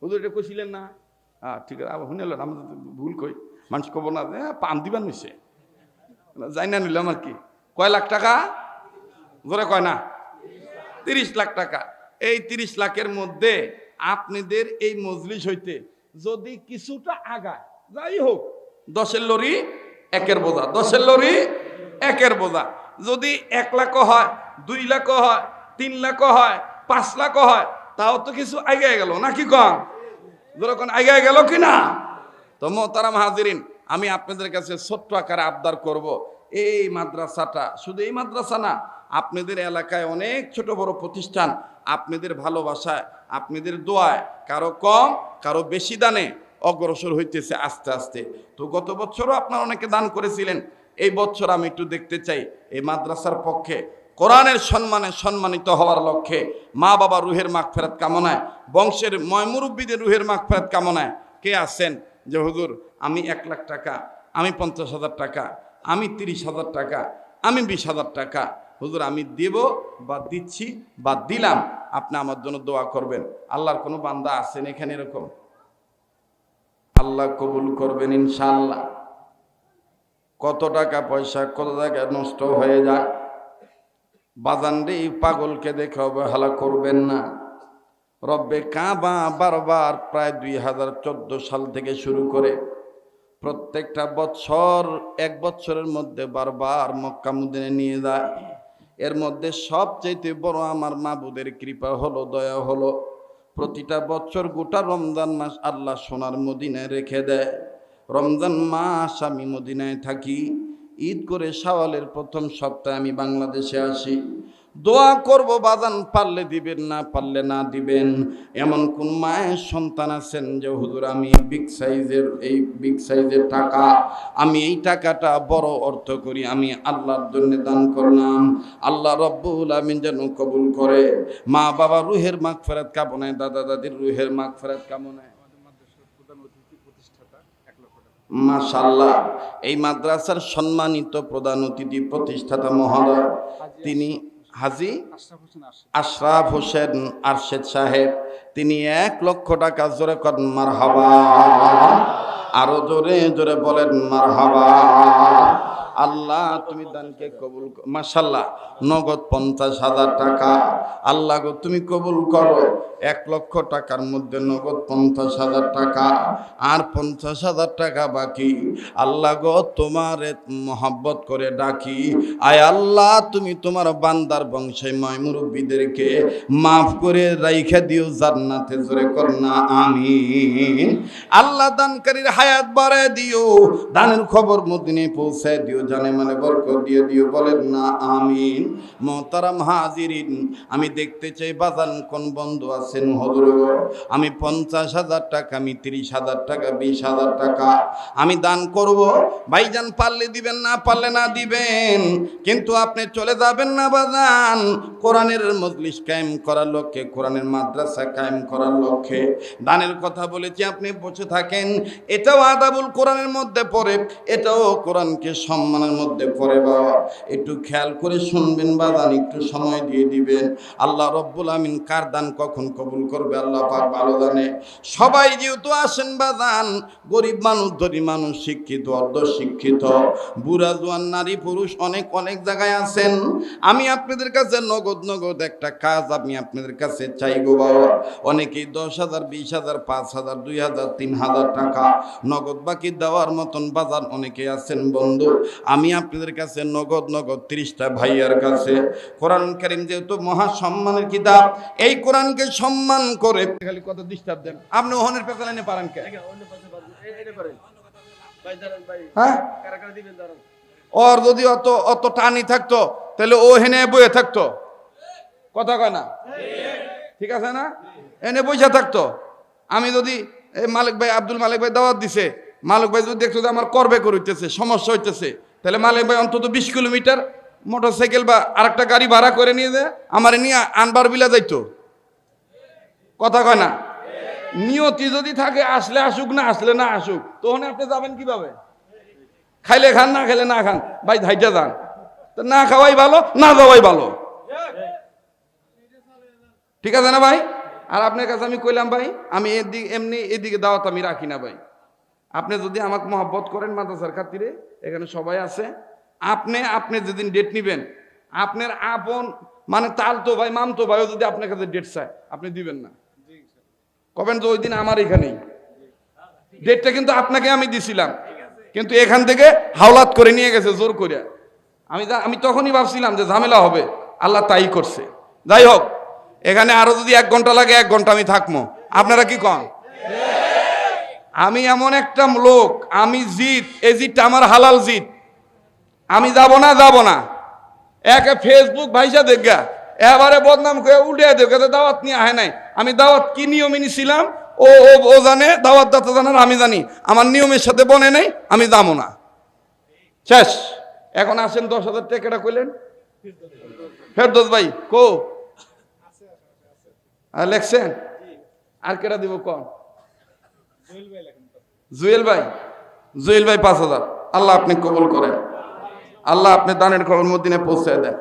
হুজুর এটা কইছিলেন না? হ্যাঁ, ঠিক আছে, আবার শুনেলেন, আমাদের ভুল কই, মানুষ কব না পান দিবান হইছে, যাই না নিলাম আর কি। কয় লাখ টাকা? জোরে কয় না? 30 লাখ টাকা। এই 30 লাখের মধ্যে আপনাদের এই মজলিস হইতে যদি কিছুটা আগায়, যাই হোক, 10-এর লরি 1-এর বোঝা, 10-এর লরি 1-এর বোঝা, যদি 1 লাখও হয়, 2 লাখও হয়, 3 লাখও হয়, 5 লাখও হয়, তাও তো কিছু আগায় গেল নাকি? কম জোরে কোন আগায় গেল কিনা? তো মুহতারাম হাজিরিন, আমি আপনাদের কাছে ছোট্ট আকারে আবদার করব, এই মাদ্রাসাটা, শুধু এই মাদ্রাসা না, আপনাদের এলাকায় অনেক ছোট বড় প্রতিষ্ঠান আপনাদের ভালোবাসায়, আপনাদের দোয়ায়, কারো কম কারো বেশি দানে অগ্রসর হইতেছে আস্তে আস্তে। তো গত বছরও আপনারা অনেকে দান করেছিলেন, এই বছর আমি একটু দেখতে চাই এই মাদ্রাসার পক্ষে কোরআনের সম্মানে সম্মানিত হওয়ার লক্ষ্যে, মা বাবা রুহের মাগফিরাত কামনায়, বংশের ময়মুরব্বীদের রুহের মাগফিরাত কামনায় কে আছেন যে হুজুর আমি 1 লাখ টাকা, আমি 50,000 টাকা, আমি 30,000 টাকা, আমি 20,000 টাকা হুজুর আমি দেব বা দিচ্ছি বা দিলাম, আপনি আমার জন্য দোয়া করবেন। আল্লাহর কোনো বান্দা আছেন এখানে এরকম? আল্লাহ কবুল করবেন ইনশাআল্লাহ। কত টাকা পয়সা কত জায়গায় নষ্ট হয়ে যায়, বাজান রে, পাগলকে দেখে অবহেলা করবেন না। রব্বে কাবা বারবার প্রায় 2014 সাল থেকে শুরু করে প্রত্যেকটা বছর 1 বছরের মধ্যে বারবার মক্কা মদিনা নিয়ে যায়। এর মধ্যে সবচেয়ে বড় আমার মাবুদের কৃপা হলো, দয়া হলো, প্রতিটা বছর গোটা রমজান মাস আল্লাহ সোনার মদিনায় রেখে দেয়। রমজান মাস আমি মদিনায় থাকি, ঈদ করে শাওয়ালের প্রথম সপ্তাহে আমি বাংলাদেশে আসি। দোয়া করব বাজান, পারলে দিবেন, না পারলে না দিবেন। এমন কোন মায়ের সন্তান আছেন যে হুজুর আমি বিগ সাইজের টাকা, আমি এই টাকাটা বড় অর্থ করি, আমি আল্লাহর জন্য দান করলাম, আল্লাহ রব্বুল আমিন যেন কবুল করে। মা বাবা রুহের মাগফিরাত কামনায়, দাদা দাদির রুহের মাগফিরাত কামনায়। মাশাআল্লাহ, এই মাদ্রাসার সম্মানিত প্রধান অতিথি প্রতিষ্ঠাতা মহোদয়, তিনি হাজী আশরাফ হোসেন আরশেদ সাহেব, তিনি 1 লক্ষ টাকা, জোরে করেন মারহাবা, আরো জোরে জোরে বলেন মারহাবা। আল্লাহ তুমি দানকে কবুল, মাশাআল্লাহ, নগদ 50,000 টাকা, আল্লাহ গো তুমি কবুল করো। 1,00,000 টাকার মধ্যে নগদ 50,000 টাকা, আর 50,000 টাকা বাকি। আল্লাহ গো, তোমার মহব্বত করে ডাকি, আয় আল্লাহ তুমি তোমার বান্দার বংশে মুরব্বীদেরকে মাফ করে রাইখা দিও জান্নাতে, জোরে কর না আমিন। আল্লাহ দানকারীর হায়াত বাড়ায় দিও, দানের খবর মদিনে পৌঁছায় দিও, জানে মানে বরকত দিয়ে দিও, বলেন না আমিন। মোহতারাম হাজিরিন, আমি দেখতে চাই বাজান কোন বন্ধু আছেন হজুর, আমি 50,000 টাকা, আমি 30,000 টাকা, 20,000 টাকা আমি দান করব। ভাইজান পারলে দিবেন, না পারলে না দিবেন, কিন্তু আপনি চলে যাবেন না বাজান। কোরআনের মজলিস কায়েম করার লক্ষ্যে, কোরআনের মাদ্রাসা কায়েম করার লক্ষ্যে দানের কথা বলেছি, আপনি বসে থাকেন। এটাও আদাবুল কোরআনের মধ্যে পড়ে, এটাও কোরআনকে সম্মানের মধ্যে পড়ে। বাবা একটু খেয়াল করে শুনবেন বাজান, একটু সময় দিয়ে দিবেন। আল্লাহ রব্বুল আমিন কার দান কখন কবুল করবে আল্লাহ পাক ভালো জানে। সবাই যেহেতু আসেন বাজান, গরিব মানুষ, ধনী মানুষ, শিক্ষিত, অর্ধ শিক্ষিত, বুড়া জোয়ান, নারী পুরুষ, অনেক অনেক জায়গায় আছেন। আমি আপনাদের কাছে নগদ একটা কাজ আমি আপনাদের কাছে চাইবো বাবা। অনেকেই 10,000, 20,000, 5,000, 2,000, 3,000 টাকা নগদ বাকি দেওয়ার মতন বাজার অনেকে আছেন বন্ধু। আমি আপনাদের কাছে নগদ 30টা ভাইয়ার কাছে, কোরআন কারীম যেহেতু মহা সম্মানের কিতাব, এই কোরআনকে সম্মান করে খালি কত ডিস্টার্ব দেন আপনি, ওহনের পেছনে পারেন কে? হ্যাঁ, ওর যদি অত টানি থাকতো তাহলে ও হেনে বয়ে থাকতো, কথা কয় না? ঠিক আছে না? এনে বইসা থাকতো। আমি যদি মালিক ভাই, আব্দুল মালিক ভাই দাওয়াত দিছে, মালিক ভাই যদি দেখতো যে আমার করবে করতেছে, সমস্যা হইতেছে, তাহলে মালিক ভাই অন্তত 20 কিলোমিটার মোটরসাইকেল বা আরেকটা গাড়ি ভাড়া করে নিয়ে যায় আমার নিয়ে আনবার বিলা যাইতো, কথা কয় না? নিয়তি যদি থাকে আসলে আসুক, না আসলে না আসুক, তখন আপনি যাবেন কিভাবে? খাইলে খান, না খেলে না খান, ভাই ধাইটা যান। তো না খাওয়াই ভালো, না যাওয়াই ভালো, ঠিক আছে না ভাই? আর আপনার কাছে আমি কইলাম ভাই, আমি এমনি এদিকে দাওয়াত আমি রাখি না ভাই। আপনি যদি আমাকে মহব্বত করেন মাদ্রাসার খাতিরে, এখানে সবাই আছে, আপনি যেদিন ডেট নিবেন, আপনার আপন মানে তালতো ভাই, মামতো ভাইও যদি আপনার কাছে ডেট চায়, আপনি দিবেন না, কবেন যে ওই দিন আমার এখানেই ডেটটা কিন্তু আপনাকে আমি দিছিলাম, কিন্তু এখান থেকে হাওলাত করে নিয়ে গেছে জোর করে। আমি তখনই ভাবছিলাম যে ঝামেলা হবে, আল্লাহ তাই করছে। যাই হোক, এখানে আরো যদি 1 ঘন্টা লাগে 1 ঘন্টা আমি থাকবো, আপনারা কি কন? আমি এমন একটা লোক, আমি জিত, এই জিতটা আমার হালাল জিত, আমি যাব না। একে ফেসবুক ভাইসা দেখা এবারে বদনাম করে উল্টে দেখে দাওয়াত নিয়ে আহে নাই। আমি দাওয়াত কি নিয়মে নিছিলাম ও জানে, দাওয়াত দাতা জানার আমি জানি, আমার নিয়মের সাথে বনে নাই, আমি যাবো না, শেষ। এখন আসেন 10,000 টাকাটা কইলেন ফেরদৌস ভাই কো লেখছেন, আর কেটা দিব কন? জুয়েল ভাই 5,000। আল্লাহ আপনি কবুল করেন, আল্লাহ আপনি দানের খবর মদিনে পৌঁছায় দেন।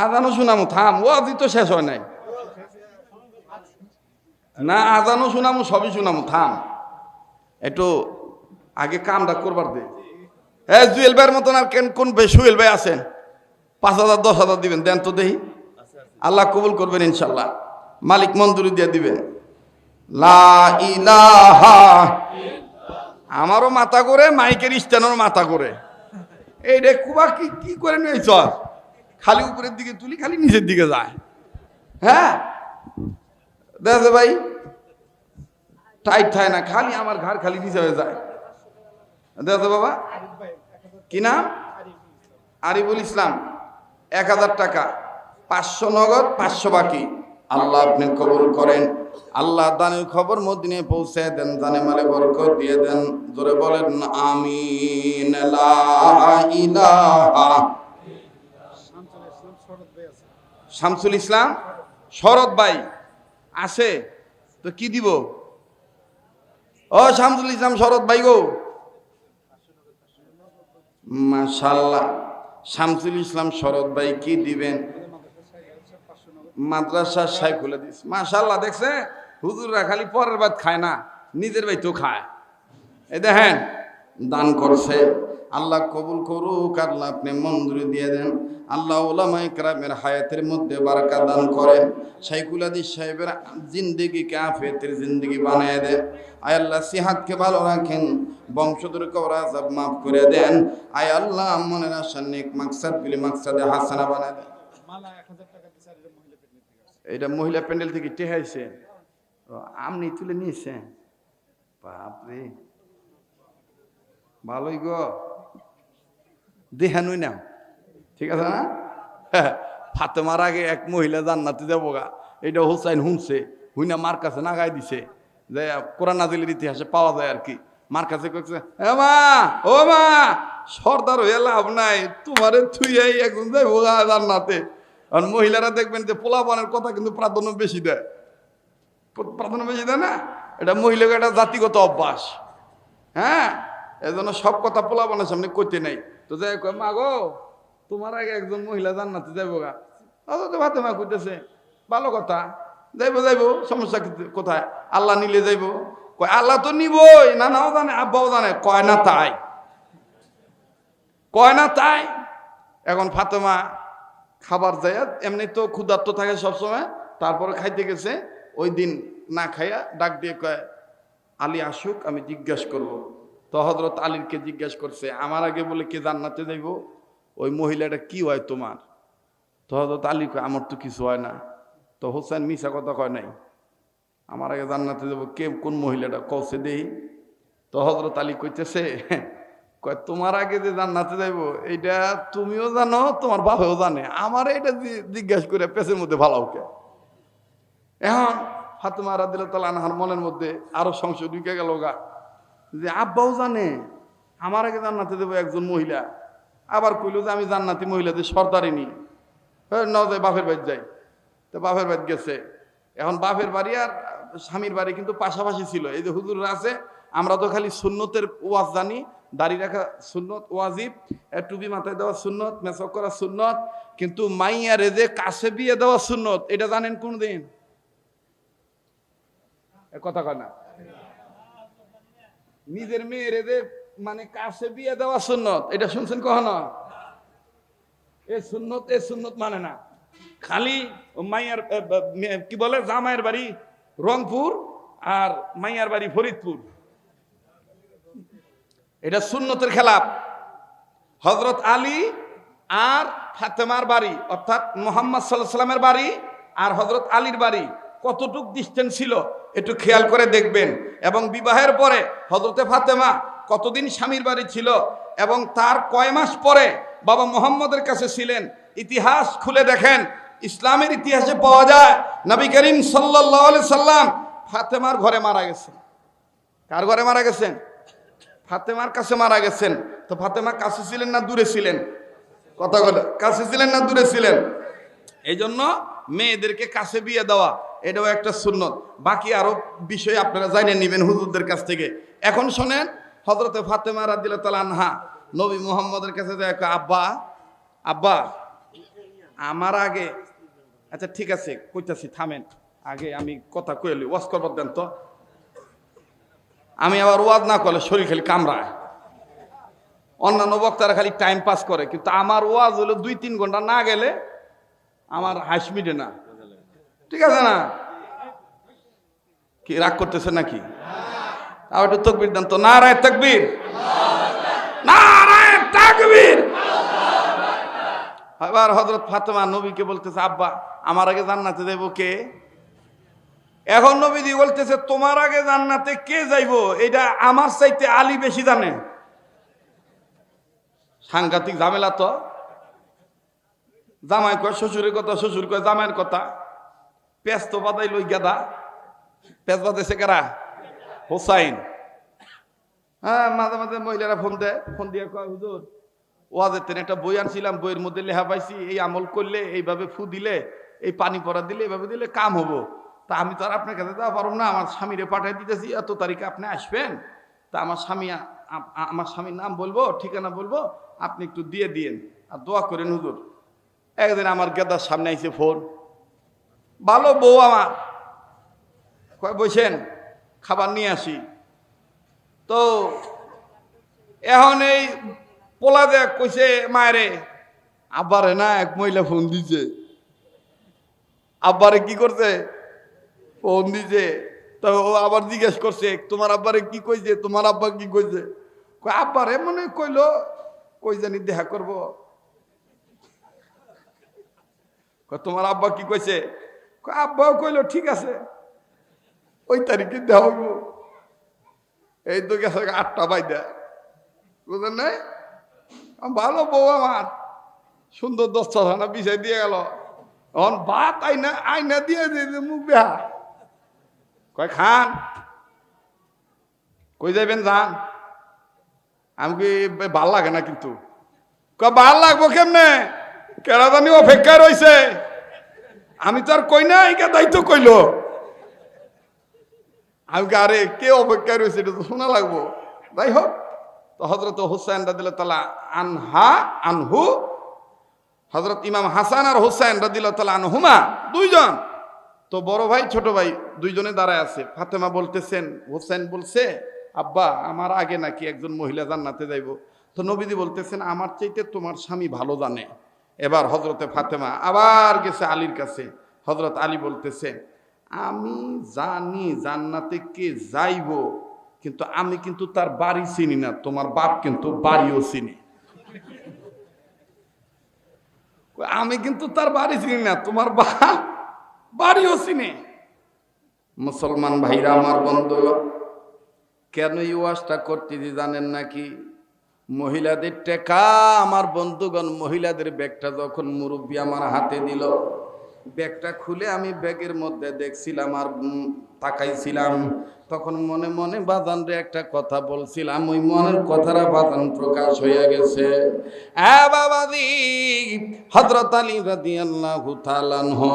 আজানও শুনামু, থাম, ও আজি তো শেষ হয় নাই না, আজানও শুনামু, সবই শুনামু, থাম একটু আগে কামটা করবার দে। হ্যাঁ, জুয়েল ভাইয়ের মতন আর কোন সুয়েল ভাই আছেন? 5,000, 10,000 দিবেন, দেন তো দেখি, আল্লাহ কবুল করবেন ইনশাল্লাহ, মালিক মঞ্জুরি দিয়ে দিবেন। লা ইলাহা, আমারও মাথা করে, মাইকের স্ট্যান্ডের মাথা করে, এই রে কুবা কি করে নিয়েছ, খালি উপরের দিকে তুলি, খালি নিচের দিকে যায়। হ্যাঁ দেখে ভাই টাইট থাকে না, খালি আমার ঘাড় খালি নিচে হয়ে যায়। দেখো বাবা, কি নাম? আরিফুল ইসলাম, 1,000 টাকা, 500 নগদ, 500 বাকি। আল্লাহ আপনি কবুল করেন, আল্লাহ দানের খবর মদিনে পৌঁছে দেন, দানে মালে বরকত দিয়ে দেন, জোরে বলেন আমিন। লা ইলাহা। শামসুল ইসলাম শরৎ ভাই আছে তো কি দিব? ও শামসুল ইসলাম শরৎ ভাই গো, মাশাআল্লাহ। শামসুল ইসলাম শরৎ ভাই কি দিবেন? মাদ্রাসা সাইকুলে দিস, মাশাআল্লাহ। দেখছে হুজুররা খালি পরের ভাত খায় না, নিজের ভাই তো খায়। এই দেখেন দান করছে, আল্লাহ কবুল করুক, আল্লাহ আপনি মঞ্জুরি দিয়ে দেন। আল্লাহ উলামা ইকরামের হায়াতের মধ্যে বারাকা দান করেন। শাইখুল হাদিস সাহেবের জিন্দেগিকে আফিয়াতের জিন্দেগি বানিয়ে দেন। আয় আল্লাহ সিহাতকে ভালো রাখেন, বংশধরকে ওরা আযাব মাফ করে দেন। আয় আল্লাহ মনের আশা নেক মাকসাদগুলি মাকসাদে হাসানা বানায় দেন। মালা 1000 টাকা দিছে, এটা মহিলা প্যান্ডেল থেকে টেহাইছে, আমনি তুলে নিয়েছে। বাপরে, ভালোই গো, দেহানুই না, ঠিক আছে না? ফাতেমার আগে এক মহিলা জান্নাতে যাবো গা, এটা হোসাইন শুনছে, হুইনা মার কাছে নাগাই দিছে, যে কোরআন নাজিলের ইতিহাসে পাওয়া যায় আর কি। মার কাছে কইছে, এ মা, ও মা, সর্দার হয়ে লাভ নাই, তোমারে থুইয়াই এখন যাইবো গা জান্নাতে। আর মহিলারা দেখবেন যে পোলাপানের কথা কিন্তু প্রাধান্য বেশি দেয়, প্রাধান্য বেশি দেয় না, এটা মহিলাকে একটা জাতিগত অভ্যাস। হ্যাঁ, এজন্য সব কথা পোলাপানের সামনে কইতে নাই। তো যাই কয়, মা গো, তোমার আগে একজন মহিলা জান্নাতে যাইবো গা। ভাতে মা কইতেছে, ভালো কথা, যাইবো যাইবো, সমস্যা কোথায়? আল্লাহ নিলে যাইবো। কয় আল্লাহ তো নিবই, নানাও জানে আব্বাও জানে। কয় না তাই, কয় না তাই। এখন ফাতেমা খাবার যায়, এমনি তো ক্ষুধার্ত থাকে সবসময়, তারপরে খাইতে গেছে। ওই দিন না খাইয়া ডাক দিয়ে কয়, আলী আসুক, আমি জিজ্ঞাসা করব। তো হযরত আলীকে জিজ্ঞাসা করছে, আমার আগে বলে কে জান্নাতে যাইব? ওই মহিলাটা কি হয় তোমার? তো হযরত আলী কয়, আমার তো কিছু হয় না। তো হোসেন মিশা কথা কয় নাই, আমার আগে জান্নাতে যাবো কে, কোন মহিলাটা কওছে দেই। তো হযরত আলী কইতেছে, কয় তোমার আগে যে জান্নাতে যাইবো এইটা তুমিও জানো, তোমার বাবাও জানে, আমার এটা জিজ্ঞাসা করে পেছের মধ্যে ভালো কে। এখন ফাতেমা রাদিয়াল্লাহু তাআলা আনহার মনের মধ্যে আরো সংশয় ঢুকে গেল গা, যে আব্বাও জানে আমার আগে জান্নাতে দেবো একজন মহিলা, আবার কইল যে আমি জান্নাতি মহিলাদের সর্দারিনী, নাও যাই বাপের বাড়ি যাই। তো বাপের বাড়ি গেছে। এখন বাপের বাড়ি আর স্বামীর বাড়ি কিন্তু পাশাপাশি ছিল। এই যে হুজুররা আছে, আমরা তো খালি সুন্নতের ওয়াজ জানি, দাড়ি রাখা সুন্নত ওয়াজিব, টুপি মাথায় দেওয়া সুন্নত, মেসক করা সুন্নত, কিন্তু মাইয়ারে যে কাছে বিয়ে দেওয়া সুন্নত, এটা জানেন কোনদিন? কথা কয় না। নিজের মেয়েরে যে মানে কাছে বিয়ে দেওয়া সুন্নত, এটা শুনছেন কখনো? এ সুন্নত মানে না, খালি মাইয়ার কি বলে, জামাইয়ের বাড়ি রংপুর আর মাইয়ার বাড়ি ফরিদপুর, এটা সুন্নতের খেলাফ। হযরত আলী আর ফাতেমার বাড়ি, অর্থাৎ মুহাম্মদ সাল্লাল্লাহু আলাইহি ওয়াসাল্লামের বাড়ি আর হযরত আলীর বাড়ি কতটুক ডিস্টেন্স ছিল একটু খেয়াল করে দেখবেন। এবং বিবাহের পরে হযরতে ফাতেমা কতদিন স্বামীর বাড়ি ছিল এবং তার কয় মাস পরে বাবা মুহাম্মদের কাছে ছিলেন, ইতিহাস খুলে দেখেন। ইসলামের ইতিহাসে পাওয়া যায় নবী করিম সাল্লাল্লাহু আলাইহি সাল্লাম ফাতেমার ঘরে মারা গেছেন। কার ঘরে মারা গেছেন? ফাতেমার কাছে মারা গেছেন। তো ফাতেমা কাছে ছিলেন না দূরে ছিলেন? কথা বলে, কাছে ছিলেন না দূরে ছিলেন? এই জন্য মেয়েদেরকে কাছে বিয়ে দেওয়া এটাও একটা সুন্নত। বাকি আরো বিষয় আপনারা জানিয়ে নেবেন হুজুরদের কাছ থেকে। এখন শোনেন, হযরতে ফাতেমা রাদিয়াল্লাহু তাআলা আনহা নবী মুহাম্মদের কাছে যায়, আব্বা আব্বা আমার আগে, আচ্ছা ঠিক আছে কইতাছি, থামেন, আগে আমি কথা কইলি, ওয়াজ করবার দেন তো। আমি আবার ওয়াজ না করলে শরীর খালি কামড়ায়। অন্যান্য বক্তারা খালি টাইম পাস করে, কিন্তু আমার ওয়াজ হলো 2-3 ঘন্টা না গেলে আমার হাসি মিটে না, ঠিক আছে না? কি রাগ করতেছে নাকি? আবার একটু তাকবীর দেন তো, নারায়ে তাকবীর, নারায়ে তাকবীর। এবার হযরত ফাতেমা নবীকে বলতেছে, আব্বা আমার আগে জান্নাতে যাইব কে? এখন নবীজি বলতেছে, তোমার আগে জান্নাতে কে যাইবো এটা আমার চাইতে আলী বেশি জানে। সাংঘাতিক ঝামেলা তো। জামাই কয় শ্বশুরের কথা, শ্বশুর কয় জামাইয়ের কথা, পেঁচ তো বাদাই লই গেদা, পেঁচ বাদাইছে কারা? হোসাইন। হ্যাঁ, মাঝে মাঝে মহিলারা ফোন দেয়, ফোন দিয়ে কয় হুজুর ওয়াজের তেন একটা বই আনছিলাম, বইয়ের মধ্যে লেখা পাইছি এই আমল করলে, এইভাবে ফু দিলে, এই পানি পড়া দিলে, এইভাবে দিলে কাম হবো। তা আমি তো আর আপনার কাছে যাওয়া পারবো না, আমার স্বামীরে পাঠিয়ে দিতেছি, এত তারিখে আপনি আসবেন। তা আমার স্বামীর নাম বলবো, ঠিকানা বলবো, আপনি একটু দিয়ে দিয়েন আর দোয়া করেন হুজুর। একদিন আমার গেদার সামনে আইছে ফোন, ভালো বউ আমার, কয় বসেন খাবার নিয়ে আসি। তো এখন এই পোলা দেখ কইছে মায়েরে, আব্বারে না এক মহিলা ফোন দিছে, আব্বারে কি করছে ফোন দিছে। তো ও আবার জিজ্ঞেস করছে তোমার আব্বারে কি কইছে, তোমার আব্বা কি কইছে? আব্বারে মনে কইলো কই জানি দেখা করবো। তোমার আব্বা কি কইছে? আব্বাও কইলো ঠিক আছে ওই তারিখে দেওয়া হইব। এই তো গেছে 8টা বাইদা, বুঝলেন নাই? ভালো বউ আমার, সুন্দর 10টা থানা বিছাই দিয়ে গেল। এখন ভাত আইনা আইনা দিয়ে দিয়ে মুখ বেহা কয় খান, কই যাইবেন যান। আমি কি ভাল লাগে না, কিন্তু ভাল লাগবো কেমনে, কেরা জানি অপেক্ষায় রয়েছে। আমি তো আর কই না, এই দায়িত্ব কইল। আমি আরে কে অপেক্ষায় রয়েছে এটা তো শোনা লাগবো। যাই হোক, তো হজরত হুসাইন রাদিয়াল্লাহু তাআলা আনহু, হজরত ইমাম হাসান আর হুসাইন রাদিয়াল্লাহু তাআলা আনহুমা দুইজন, তো বড় ভাই ছোট ভাই দুইজনে দাঁড়ায় আছে। ফাতেমা বলতেছেন, হুসাইন বলছে আব্বা আমার আগে নাকি একজন মহিলা জান্নাতে যাইব। তো নবীজি বলতেছেন আমার চাইতে তোমার স্বামী ভালো জানে। এবার হজরতে ফাতেমা আবার গেছে আলীর কাছে। হজরত আলী বলতেছে আমি জানি জান্নাতে কে যাইব, কিন্তু আমি কিন্তু তার বাড়ি চিনি না, তোমার বাপ কিন্তু বাড়িও চিনি। আমি কিন্তু তার বাড়ি চিনি না, তোমার বাপ বাড়িও চিনি। মুসলমান ভাইরা আমার বন্ধু, কেন এই ওয়াজটা করতেছি জানেন নাকি? মহিলাদের টেকা আমার বন্ধুগণ, মহিলাদের ব্যাগটা যখন মুরব্বী আমার হাতে দিল, ব্যাগটা খুলে আমি ব্যাগের মধ্যে দেখছিলাম আর তাকাইছিলাম, তখন মনে মনে বাজান রে একটা কথা বলছিলাম, ওই মনের কথাটা বাজান প্রকাশ হয়ে গেছে। বাবাজি হযরত আলী রাদিয়াল্লাহু তাআলা আনহু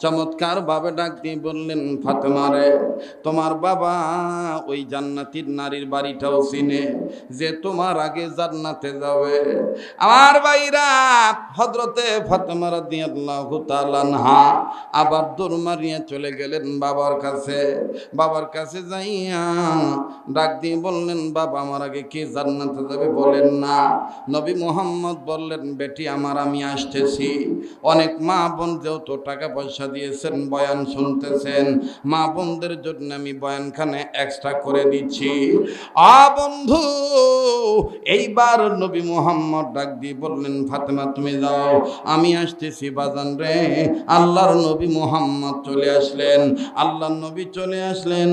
চমৎকার ভাবে ডাক দিয়ে বললেন ফাতেমা রে, তোমার বাবা ওই জান্নাতীর নারীর বাড়িটাও চিনে যে তোমার আগে জান্নাতে যাবে। আমার ভাইরা, হযরতে ফাতেমা রাদিয়াল্লাহু তাআলা আনহা আবার দৌড় মারিয়ে চলে গেলেন বাবার কাছে। বাবার কাছে যাইয়া ডাক দিয়ে বললেন বাবা আমার আগে কে জান্নাতে যাবে বলেন না। নবী মুহাম্মদ বললেন বেটি আমার আমি আসতেছি। অনেক মা বোন যেহেতু টাকা পয়সা দিয়েছেন বয়ান শুনতেছেন, মা বোনদের জন্য আমি বয়ানখানে এক্সট্রা করে দিচ্ছি। বন্ধু এইবার নবী মুহাম্মদ ডাক দিয়ে বললেন ফাতেমা তুমি যাও, আমি আসতেছি বাজান রে। আল্লাহর নবী মুহাম্মদ চলে আসলেন। আল্লাহর নবী চলে আসলেন,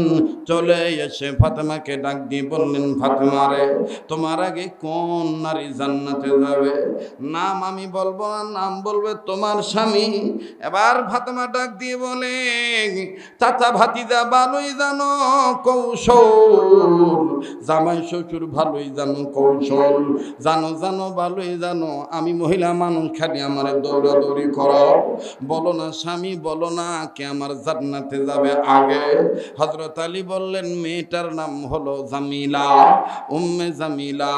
চলে এসে ফাতেমাকে ডাক দিয়ে বললেন ফাতেমা রে, তোমার আগে কোন নারী জান্নাতে যাবে? নাম আমি বলবো না, নাম বলবে তোমার স্বামী। এবার ফাতেমা ডাক দিয়ে বলে চাচা ভাতিজা ভালোই জানো কৌশল, জামাই শ্বশুর ভালোই জানো কৌশল, জানো জানো ভালোই জানো, আমি মহিলা মানুষ খালি আমার দৌড়াদৌড়ি করো, বলো না স্বামী বলো না কে আমার জান্নাতে যাবে আগে। হযরত আলী বললেন মেয়েটার নাম হলো জামিলা, উম্মে জামিলা।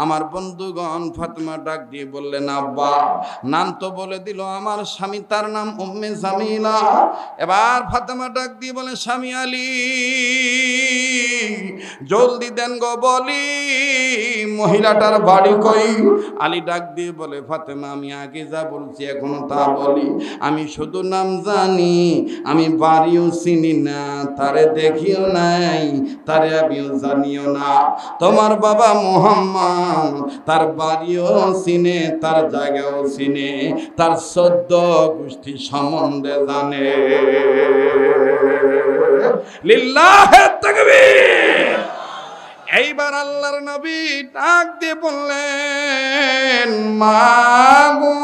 আমার বন্ধুগণ ফাতেমা ডাক দিয়ে বললেন আব্বা নাম তো বলে দিল আমার স্বামী, তার নাম উম্মে জামিলা। এবার ফাতেমা ডাক দিয়ে বলে স্বামী আলী জলদি দেন গো বলি মহিলাটার বাড়ি কই? আলী ডাক দিয়ে বলে ফাতেমা আমি আগে যা বলছি এখনো তা বলি, আমি শুধু নাম জানি, আমি বাড়িও চিনি না, তারে দেখিও নাই, তারে আমিও জানিও না। তোমার বাবা মুহাম্মদ তার বাড়িও চিনে, তার জায়গাও চিনে, তার 14 গোষ্ঠী সম্বন্ধে জানে। লিল্লাহে তাকবীর। এইবার আল্লাহর নবী ডাক দিয়ে বললেন মা গো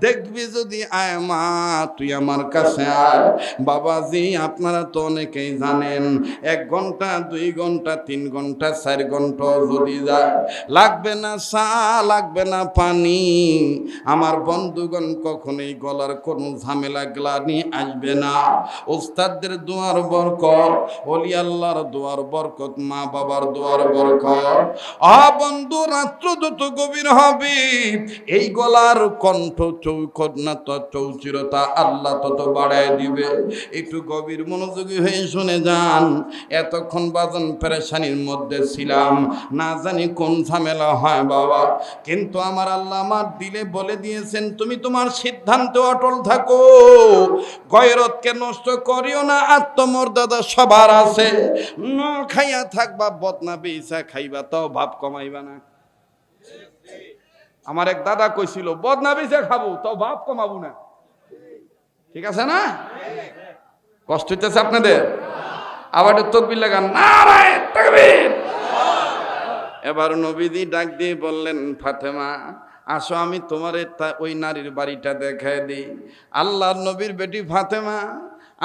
দেখবি যদি আয় মা তুই আমার কাছে আয়। বাবাজি আপনারা তো অনেকেই জানেন 1 ঘন্টা 2 ঘন্টা 3 ঘন্টা 4 ঘন্টা যদি যায় লাগবে না চা লাগবে না পানি, আমার বন্ধুগণ কখনোই গলার কোনো ঝামেলা গ্লানি আসবে না। ওস্তাদদের দোয়ার বরকত, ওলি আল্লাহর দোয়ার বরকত, মা বাবার দোয়ার বরকত। বন্ধু রাত্র যত গভীর হবে এই গলার কণ্ঠ চৌচিরতা আল্লাহ তত বাড়ায় দিবে। একটু গভীর মনোযোগী হয়ে শুনে যান। এতক্ষণ বাজন পেরেশানির মধ্যে ছিলাম, না জানি কোন ঝামেলা হয় বাবা, কিন্তু আমার আল্লাহ আমার দিলে বলে দিয়েছেন তুমি তোমার সিদ্ধান্তে অটল থাকো, গয়রতকে নষ্ট করিও না, আত্মমর্যাদা সবার আছে, না খাইয়া থাকবা, বদনা বেইসা খাইবা, তাও ভাব কমাইবা না। আমার এক দাদা কইছিল বদনা বেইসা খাবো তাও ভাব কমাবো না। ঠিক আছে না? কষ্ট হইতেছে আপনাদের? আবার তাকবীর লাগান, নারায়ে তাকবীর। এবার নবীজি ডাক দিয়ে বললেন, ফাতেমা আসো আমি তোমার ওই নারীর বাড়িটা দেখায় দিই। আল্লাহর নবীর বেটি ফাতেমা,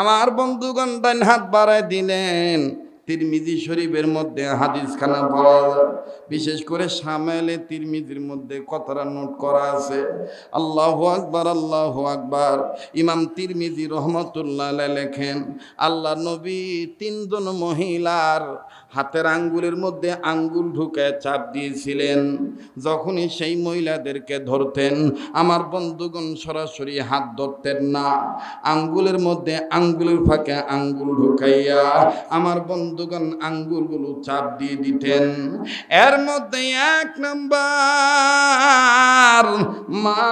আমার বন্ধুগণ ডান হাত বাড়ায় দিলেন। তিরমিজি শরীফের মধ্যে হাদিসখানা পাওয়া যায়, বিশেষ করে শামেলে তিরমিজির মধ্যে কথাটা নোট করা আছে। আল্লাহু আকবার, আল্লাহু আকবার। ইমাম তিরমিজি রহমতুল্লাহ আলাইহি লেখেন, আল্লাহ নবী তিনজন মহিলার হাতের আঙ্গুলের মধ্যে আঙ্গুল ঢুকায় চাপ দিয়েছিলেন। যখনই সেই মহিলাদেরকে ধরতেন, আমার বন্ধুগণ সরাসরি হাত ধরতেন না, আঙ্গুলের মধ্যে আঙ্গুলের ফাঁকে আঙ্গুল ঢুকাইয়া আমার বন্ধুগণ আঙ্গুলগুলো চাপ দিয়ে দিতেন। এর মধ্যে এক নাম্বার মা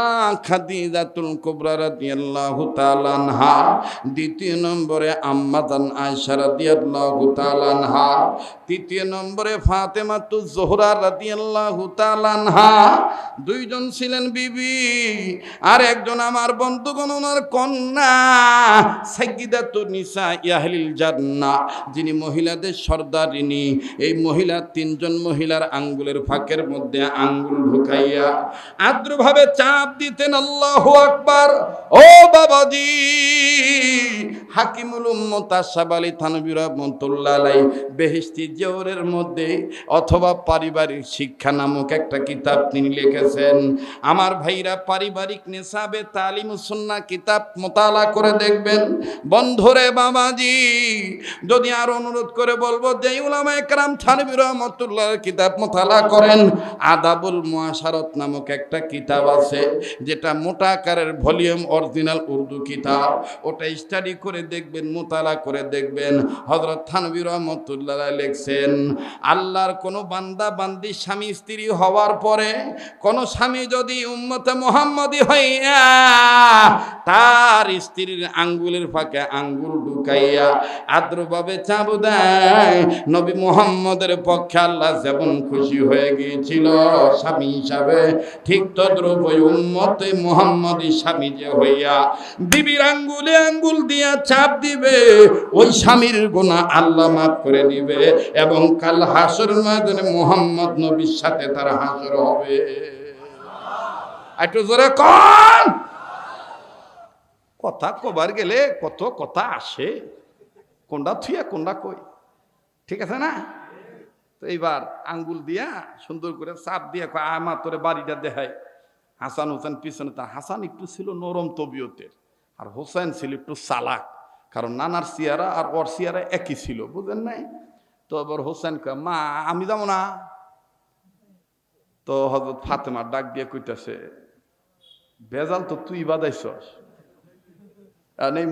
খাদিজাতুল কুবরা রাদিয়াল্লাহু তাআলা আনহা, দ্বিতীয় নম্বরে আম্মা জান আয়েশা রাদিয়াল্লাহু তাআলা আনহা, তৃতীয় নম্বরে ফাতেমাতুজ জোহরা রাদিয়াল্লাহু তাআলা আনহা। দুইজন ছিলেন বিবি, আর একজন আমার বন্ধুগণ ওনার কন্যা সাইয়্যিদাতুন নিসা আহলিল জান্নাহ, যিনি মহিলাদের সর্দারিনী। এই মহিলা তিনজন মহিলার আঙ্গুলের ফাঁকের মধ্যে আঙ্গুল ঢুকাইয়া আদ্রভাবে চাপ দিতেন। আল্লাহু আকবার। ও বাবাজি, হাকিমুল উম্মত আশরাফ আলী থানভী রাহমাতুল্লাহ আলাইহি বেহেশতি জওহরের মধ্যে অথবা পারিবারিক শিক্ষা নামক একটা কিতাব তিনি লিখেছেন। আমার ভাইরা পারিবারিক নিসাবে তালিমুস সুন্নাহ কিতাব মোতালা করে দেখবেন। বন্ধুরে বাবাজি, যদি আর অনুরোধ করে বলবো যে উলামায়ে কেরাম থানভী রাহমাতুল্লাহর কিতাব মোতালা করেন। আদাবুল মুআশারাত নামক একটা কিতাব আছে, যেটা মোটা আকারের ভলিউম অরিজিনাল উর্দু কিতাব, ওটা স্টাডি করে দেখবেন, মোতালা করে দেখবেন। হযরত থানভী রাহমাতুল্লাহ লিখছেন, আল্লাহর কোন বান্দা বান্দি স্বামী স্ত্রী হওয়ার পরে কোন স্বামী যদি উম্মতে মুহাম্মদী হইয়া তার স্ত্রীর আঙ্গুলের ফাঁকে আঙ্গুল ঢুকাইয়া আদ্রভাবে চাপ দেয়, নবী মুহাম্মদের পক্ষে আল্লাহ যেমন খুশি হয়ে গিয়েছিল স্বামী হিসাবে, ঠিক তদ্রূপ ওই উম্মতে মুহাম্মদী স্বামী যে হইয়া বিবির আঙ্গুলে আঙ্গুল দিয়া চাপ দিবে, ওই স্বামীর গুনাহ আল্লাহ মাফ করে দিবে, এবং কাল হাসর ময়দানে মুহাম্মদ নবীর সাথে তার হাসর হবে। একটু জোরে কোন কথা কবার গেলে কত কথা আসে, কোনটা থুইয়া কোনটা কই, ঠিক আছে না? তো এইবার আঙ্গুল দিয়া সুন্দর করে চাপ দিয়া আমার তোরে বাড়িটা দেখায়। হাসান হোসেন পিছনে, তা হাসান একটু ছিল নরম তবিয়তের, আর হোসেন ছিল একটু চালাক, কারণ নানার চেয়ারা আর ওর চেয়ারা একই ছিল, বুঝেন নাই? তো আবার হোসেন কয়, মা আমি যাবো না। তো হযরত ফাতেমা ডাক দিয়ে কইতাছে, বেজাল তো তুই বাদাইছস, আর এই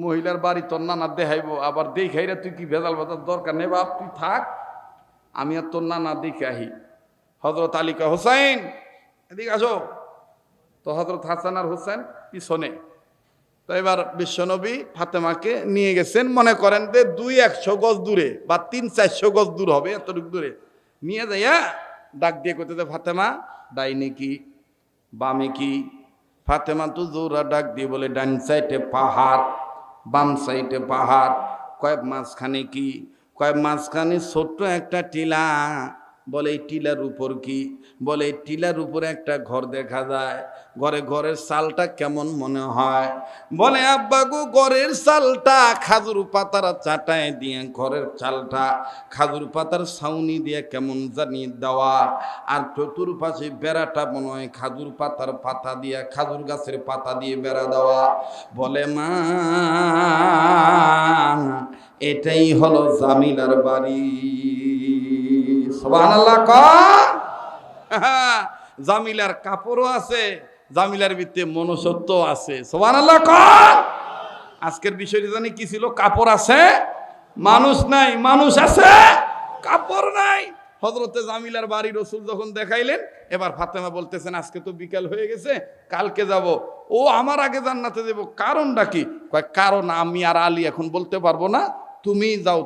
মহিলার বাড়ি তোর নানা দেখাইবো, আবার দেখাইরা তুই কি ভেজাল বাজার দরকার নেই, বাপ তুই থাক, আমি আর তোর নানা দেখে আহি। হযরত আলী কয়, হোসেন এদিকে আসো। তো হযরত হাসান আর হোসেন পিছনে। তো এবার বিশ্বনবী ফাতেমাকে নিয়ে গেছেন, মনে করেন যে 200 গজ দূরে বা 300-400 গজ দূর হবে, এতটুকু দূরে নিয়ে যাইয়া ডাক দিয়ে করতে, ফাতেমা ডাইনে কি বামে কি? ফাতেমা তো জোরা ডাক দিয়ে বলে, ডান সাইডে পাহাড়, বাম সাইডে পাহাড়। কয় মাঝখানে কি? কয় মাঝখানে ছোট্ট একটা টিলা। বলে এই টিলার উপর কি? বলে এই টিলার উপরে একটা ঘর দেখা যায়। ঘরের চালটা কেমন মনে হয়? বলে আব্বা গো, ঘরের চালটা খাজুর পাতার চাটায় দিয়ে, ঘরের চালটা খাজুর পাতার ছাউনি দিয়ে কেমন জানি দেওয়া, আর চতুর্পাশে বেড়াটা মনে হয় খাজুর পাতার পাতা দিয়ে, খাজুর গাছের পাতা দিয়ে বেড়া দেওয়া। বলে মা, এটাই হলো জামিলার বাড়ি। সুবহানাল্লাহ। জামিলার কাপড়ও আছে, জামিলার ভিতরে মনুষ্যত্ব আছে। সুবহানাল্লাহ কর। আজকের বিষয়টি জানি কি ছিল? কাপড় আছে মানুষ নাই, মানুষ আছে কাপড় নাই। হযরতে জামিলার বাড়ি রাসূল যখন দেখাইলেন, এবার ফাতেমা বলতেছেন আজকে তো বিকাল হয়ে গেছে, কালকে যাব। ও আমার আগে জান্নাতে যাব, কারণটা কি? কয় কারণ আমি আর আলী এখন বলতে পারবো না, তুমি যাও,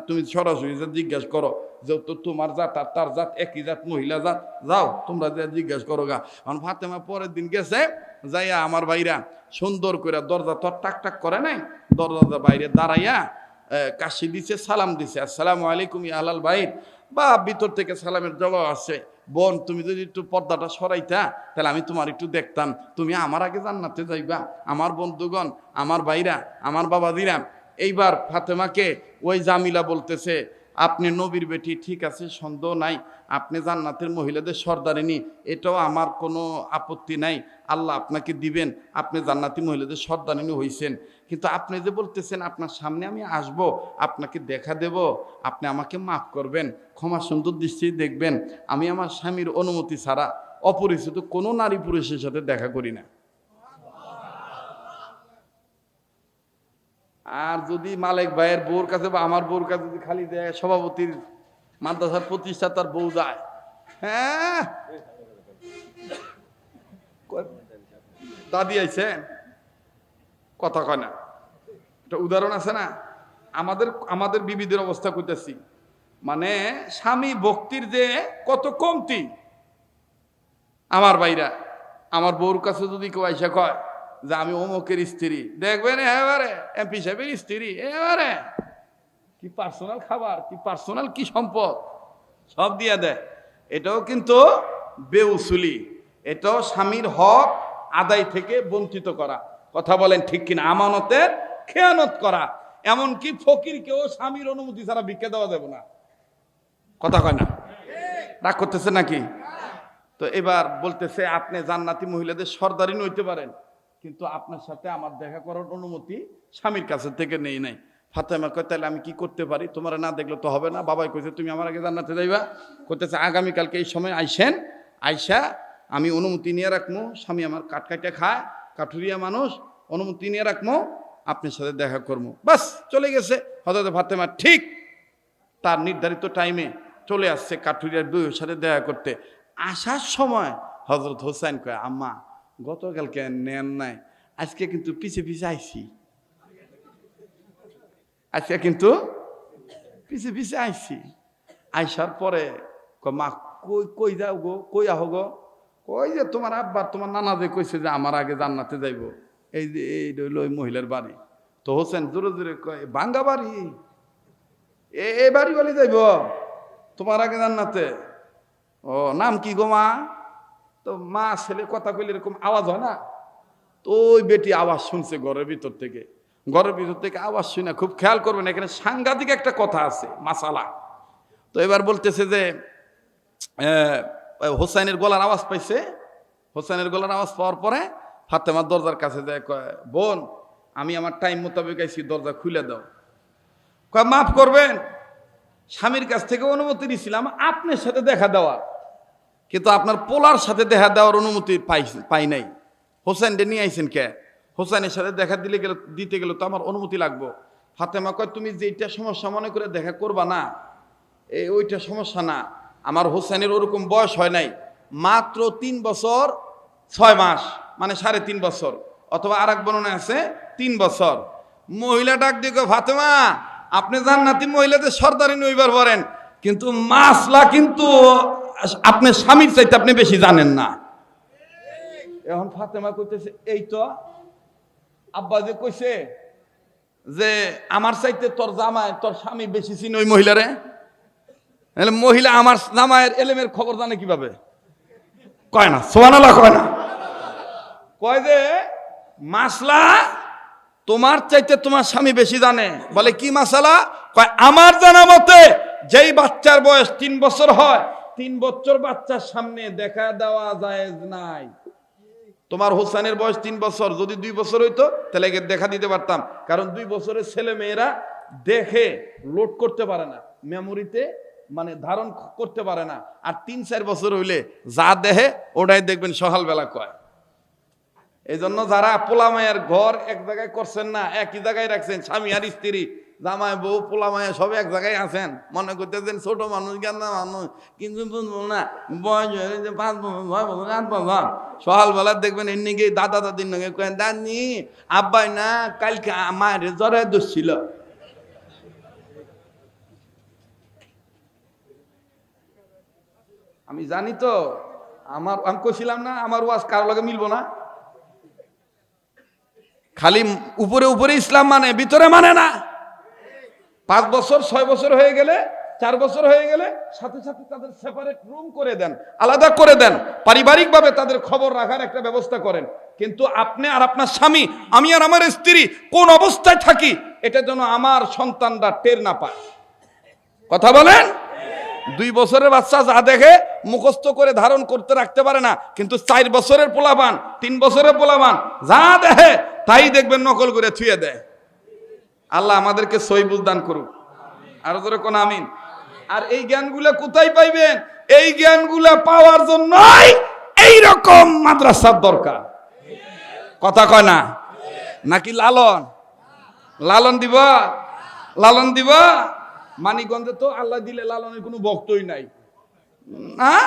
তুমি সরাসরি জিজ্ঞাসা করো, যেহেতু তোমার জাত আর তার জাত একই জাত, মহিলা জাত, যাও তোমরা যে জিজ্ঞাসা করো গা। কারণ ফাতেমা পরের দিন গেছে, যাইয়া আমার ভাইরা সুন্দর করে দরজা তো টাক টাক করে নাই, দরজা বাইরে দাঁড়াইয়া কাশি দিছে, সালাম দিছে, আসসালামু আলাইকুম ইয়া আহলাল বাইত, বা ভিতর থেকে সালামের জবাব আসছে, বোন তুমি যদি একটু পর্দাটা সরাইতা তাহলে আমি তোমার একটু দেখতাম, তুমি আমার আগে জান্নাতে যাইবা। আমার বন্ধুগণ, আমার ভাইরা, আমার বাবা দিরাম, এইবার ফাতেমাকে ওই জামিলা বলতেছে, আপনি নবীর বেটি, ঠিক আছে, সন্দেহ নাই, আপনি জান্নাতের মহিলাদের সর্দারিনী, এটাও আমার কোনো আপত্তি নাই, আল্লাহ আপনাকে দিবেন, আপনি জান্নাতি মহিলাদের সর্দারিনী হইছেন। কিন্তু আপনি যে বলতেছেন আপনার সামনে আমি আসব, আপনাকে দেখা দেব, আপনি আমাকে মাফ করবেন, ক্ষমা সুন্দর দৃষ্টি দেখবেন, আমি আমার স্বামীর অনুমতি ছাড়া অপরিচিত কোনো নারী পুরুষের সাথে দেখা করি না। আর যদি মালিক ভাইয়ের বউর কাছে বা আমার বউর কাছে যদি খালি দেয়, সভাপতির মাদ্রাসার প্রতিষ্ঠাতার বউ যায়, হ্যাঁ দাদি আইছেন, কথা কয় না। একটা উদাহরণ আছে না, আমাদের বিবিদের অবস্থা করতেছি, মানে স্বামী ভক্তির যে কত কমতি। আমার ভাইরা, আমার বউর কাছে যদি কেউ আইসা কয় যে আমি অমুকের স্ত্রী, দেখবেন এবারে এমপি সাহেবের স্ত্রী, এবারে কি পার্সোনাল খাবার, কি পার্সোনাল কি সম্পদ সব দিয়ে দেয়। এটাও কিন্তু বেউসুলি, এটাও স্বামীর হক আদায় থেকে বঞ্চিত করা। কথা বলেন ঠিক কিনা? আমানতের খেয়ানত করা। এমনকি ফকিরকেও স্বামীর অনুমতি ছাড়া ভিক্ষা দেওয়া যাবে না। কথা কয় না? রাগ করতেছে নাকি? তো এবার বলতেছে আপনি জান্নাতি মহিলাদের সর্দারিনী হইতে পারেন, কিন্তু আপনার সাথে আমার দেখা করার অনুমতি স্বামীর কাছে থেকে নেই নাই। ফাতেমা কয় তাহলে আমি কি করতে পারি? তোমার না দেখলে তো হবে না। বাবাই কইছে তুমি আমার আগে জান্নাতে যাইবা। করতেছে আগামীকালকে এই সময় আইসেন, আইসা আমি অনুমতি নিয়ে রাখবো, স্বামী আমার কাঠ কাটে খায়, কাঠুরিয়া মানুষ, অনুমতি নিয়ে রাখবো, আপনার সাথে দেখা করবো। বাস চলে গেছে হযরত ফাতেমা, ঠিক তার নির্ধারিত টাইমে চলে আসছে কাঠুরিয়ার বউয়ের সাথে দেখা করতে। আসার সময় হযরত হোসেন কয় আম্মা গতকালকে নেন নাই, আজকে কিন্তু পিছে পিছে আইছি, আজকে কিন্তু পিছে পিছে আইছি। আইসার পরে মা কই কই যাও গো, কই আহ গো? কই যে তোমার আব্বার তোমার নানা যে কইছে যে আমার আগে জান্নাতে যাইব, এই যে এই রইল ওই মহিলার বাড়ি। তো হোসেন জোরে জোরে কয় ভাঙ্গা বাড়ি, এ বাড়ি বলি যাইব তোমার আগে জান্নাতে? ও নাম কি গো মা? তো মা ছেলে কথা কইলে এরকম আওয়াজ হয় না, তো ওই বেটি আওয়াজ শুনছে ঘরের ভিতর থেকে, ঘরের ভিতর থেকে আওয়াজ শুনে খুব খেয়াল করবেন, এখানে সাংঘাতিক একটা কথা আছে, মাসালা। তো এবার বলতেছে যে হোসেনের গলার আওয়াজ পাইছে। হোসেনের গলার আওয়াজ পাওয়ার পরে ফাতেমার দরজার কাছে যায়, কয় বোন আমি আমার টাইম মোতাবেক আইছি, দরজা খুলে দাও। কয় মাফ করবেন, স্বামীর কাছ থেকে অনুমতি নিয়েছিলাম আপনার সাথে দেখা দেওয়ার, কিন্তু আপনার পোলার সাথে দেখা দেওয়ার অনুমতি পাই নাই। হোসেনকে নিয়ে আইছেন কে? হোসেনের সাথে দেখা দিতে গেলে তো আমার অনুমতি লাগবো। ফাতেমা কয় তুমি যেইটা সমস্যা মনে করে দেখা করবা না, ওইটা সমস্যা না। আমার হোসেনের ওরকম বয়স হয় নাই, মাত্র 3 বছর 6 মাস, মানে 3.5 বছর, অথবা আর এক বর্ণনা আছে 3 বছর। মহিলা ডাক দিয়ে কয় ফাতেমা আপনি জান্নাতি মহিলাদের সর্দারিনী হইবার পারেন, কিন্তু মাসলা কিন্তু আপনার স্বামীর চাইতে আপনি বেশি জানেন না। এখন ফাতেমা কইতেছে এই তো আব্বা যে কইছে যে আমার চাইতে তোর জামাই তোর স্বামী বেশি চিনি ওই মহিলারে, মহিলা আমার জামাইয়ের এলেমের খবর জানে কিভাবে? কয় না সুবহানাল্লাহ, কয় না, কয় যে মাসলা তোমার চাইতে তোমার স্বামী বেশি জানে। বলে কি মাসালা? কয় আমার জানা মতে যেই বাচ্চার বয়স 3 বছর হয়, 3 বছর বাচ্চার সামনে দেখা দেওয়া জায়েজ নাই। তোমার হোসেনের বয়স 3 বছর, যদি 2 বছর হইতো তাহলে দেখা দিতে পারতাম, কারণ 2 বছরের ছেলে মেয়েরা দেখে লোড করতে পারে না, মেমোরিতে মানে ধারণ করতে পারে না। আর 3-4 বছর হইলে যা দেহে ওটাই দেখবেন সকালবেলা কয়। এই জন্য যারা পোলা মায়ের ঘর এক জায়গায় করছেন না, একই জায়গায় রাখছেন, স্বামী আর স্ত্রী, জামাই বউ পোলা মায়া সব এক জায়গায় আছেন, মনে করতেছেন ছোট মানুষ গান্দা মানুষ, কিন্তু বুঝবো না বয়স হয়ে যে 5 বছর 6 বছর 8 বছর, সকালবেলা দেখবেন এমনি গিয়ে দাদা দাদির নগে কেন দাদি আব্বাই না কালকে মায়ের জ্বরে দোষ ছিল। আমি জানি তো, আমি কইছিলাম না আমার ওয়াজ কারো লগে মিলবো না। খালি উপরে উপরে ইসলাম মানে, ভিতরে মানে না। 5 বছর 6 বছর হয়ে গেলে, 4 বছর হয়ে গেলে সাথে সাথে তাদের সেপারেট রুম করে দেন, আলাদা করে দেন, পারিবারিকভাবে তাদের খবর রাখার একটা ব্যবস্থা করেন। কিন্তু আপনি আর আপনার স্বামী, আমি আর আমার স্ত্রী কোন অবস্থায় থাকি এটা যেন আমার সন্তানরা টের না পায়। কথা বলেন। 2 বছরের বাচ্চা যা দেখে মুখস্থ করে ধারণ করতে রাখতে পারে না, কিন্তু 4 বছরের পোলাপান 3 বছরের পোলাপান যা দেখে তাই দেখবেন নকল করে থুয়ে দেয়। আল্লাহ আমাদেরকে সহি বুঝ দান করুক, আরো জোরে কোন আমিন। আর এই জ্ঞানগুলা কোথায় পাইবেন? এই জ্ঞানগুলা পাওয়ার জন্যই এইরকম মাদ্রাসার দরকার। কথা কয় না নাকি? লালন লালন দিব, লালন দিব। মানিকগঞ্জে তো আল্লাহ দিলে লালনের কোনো বক্তই নাই। হ্যাঁ,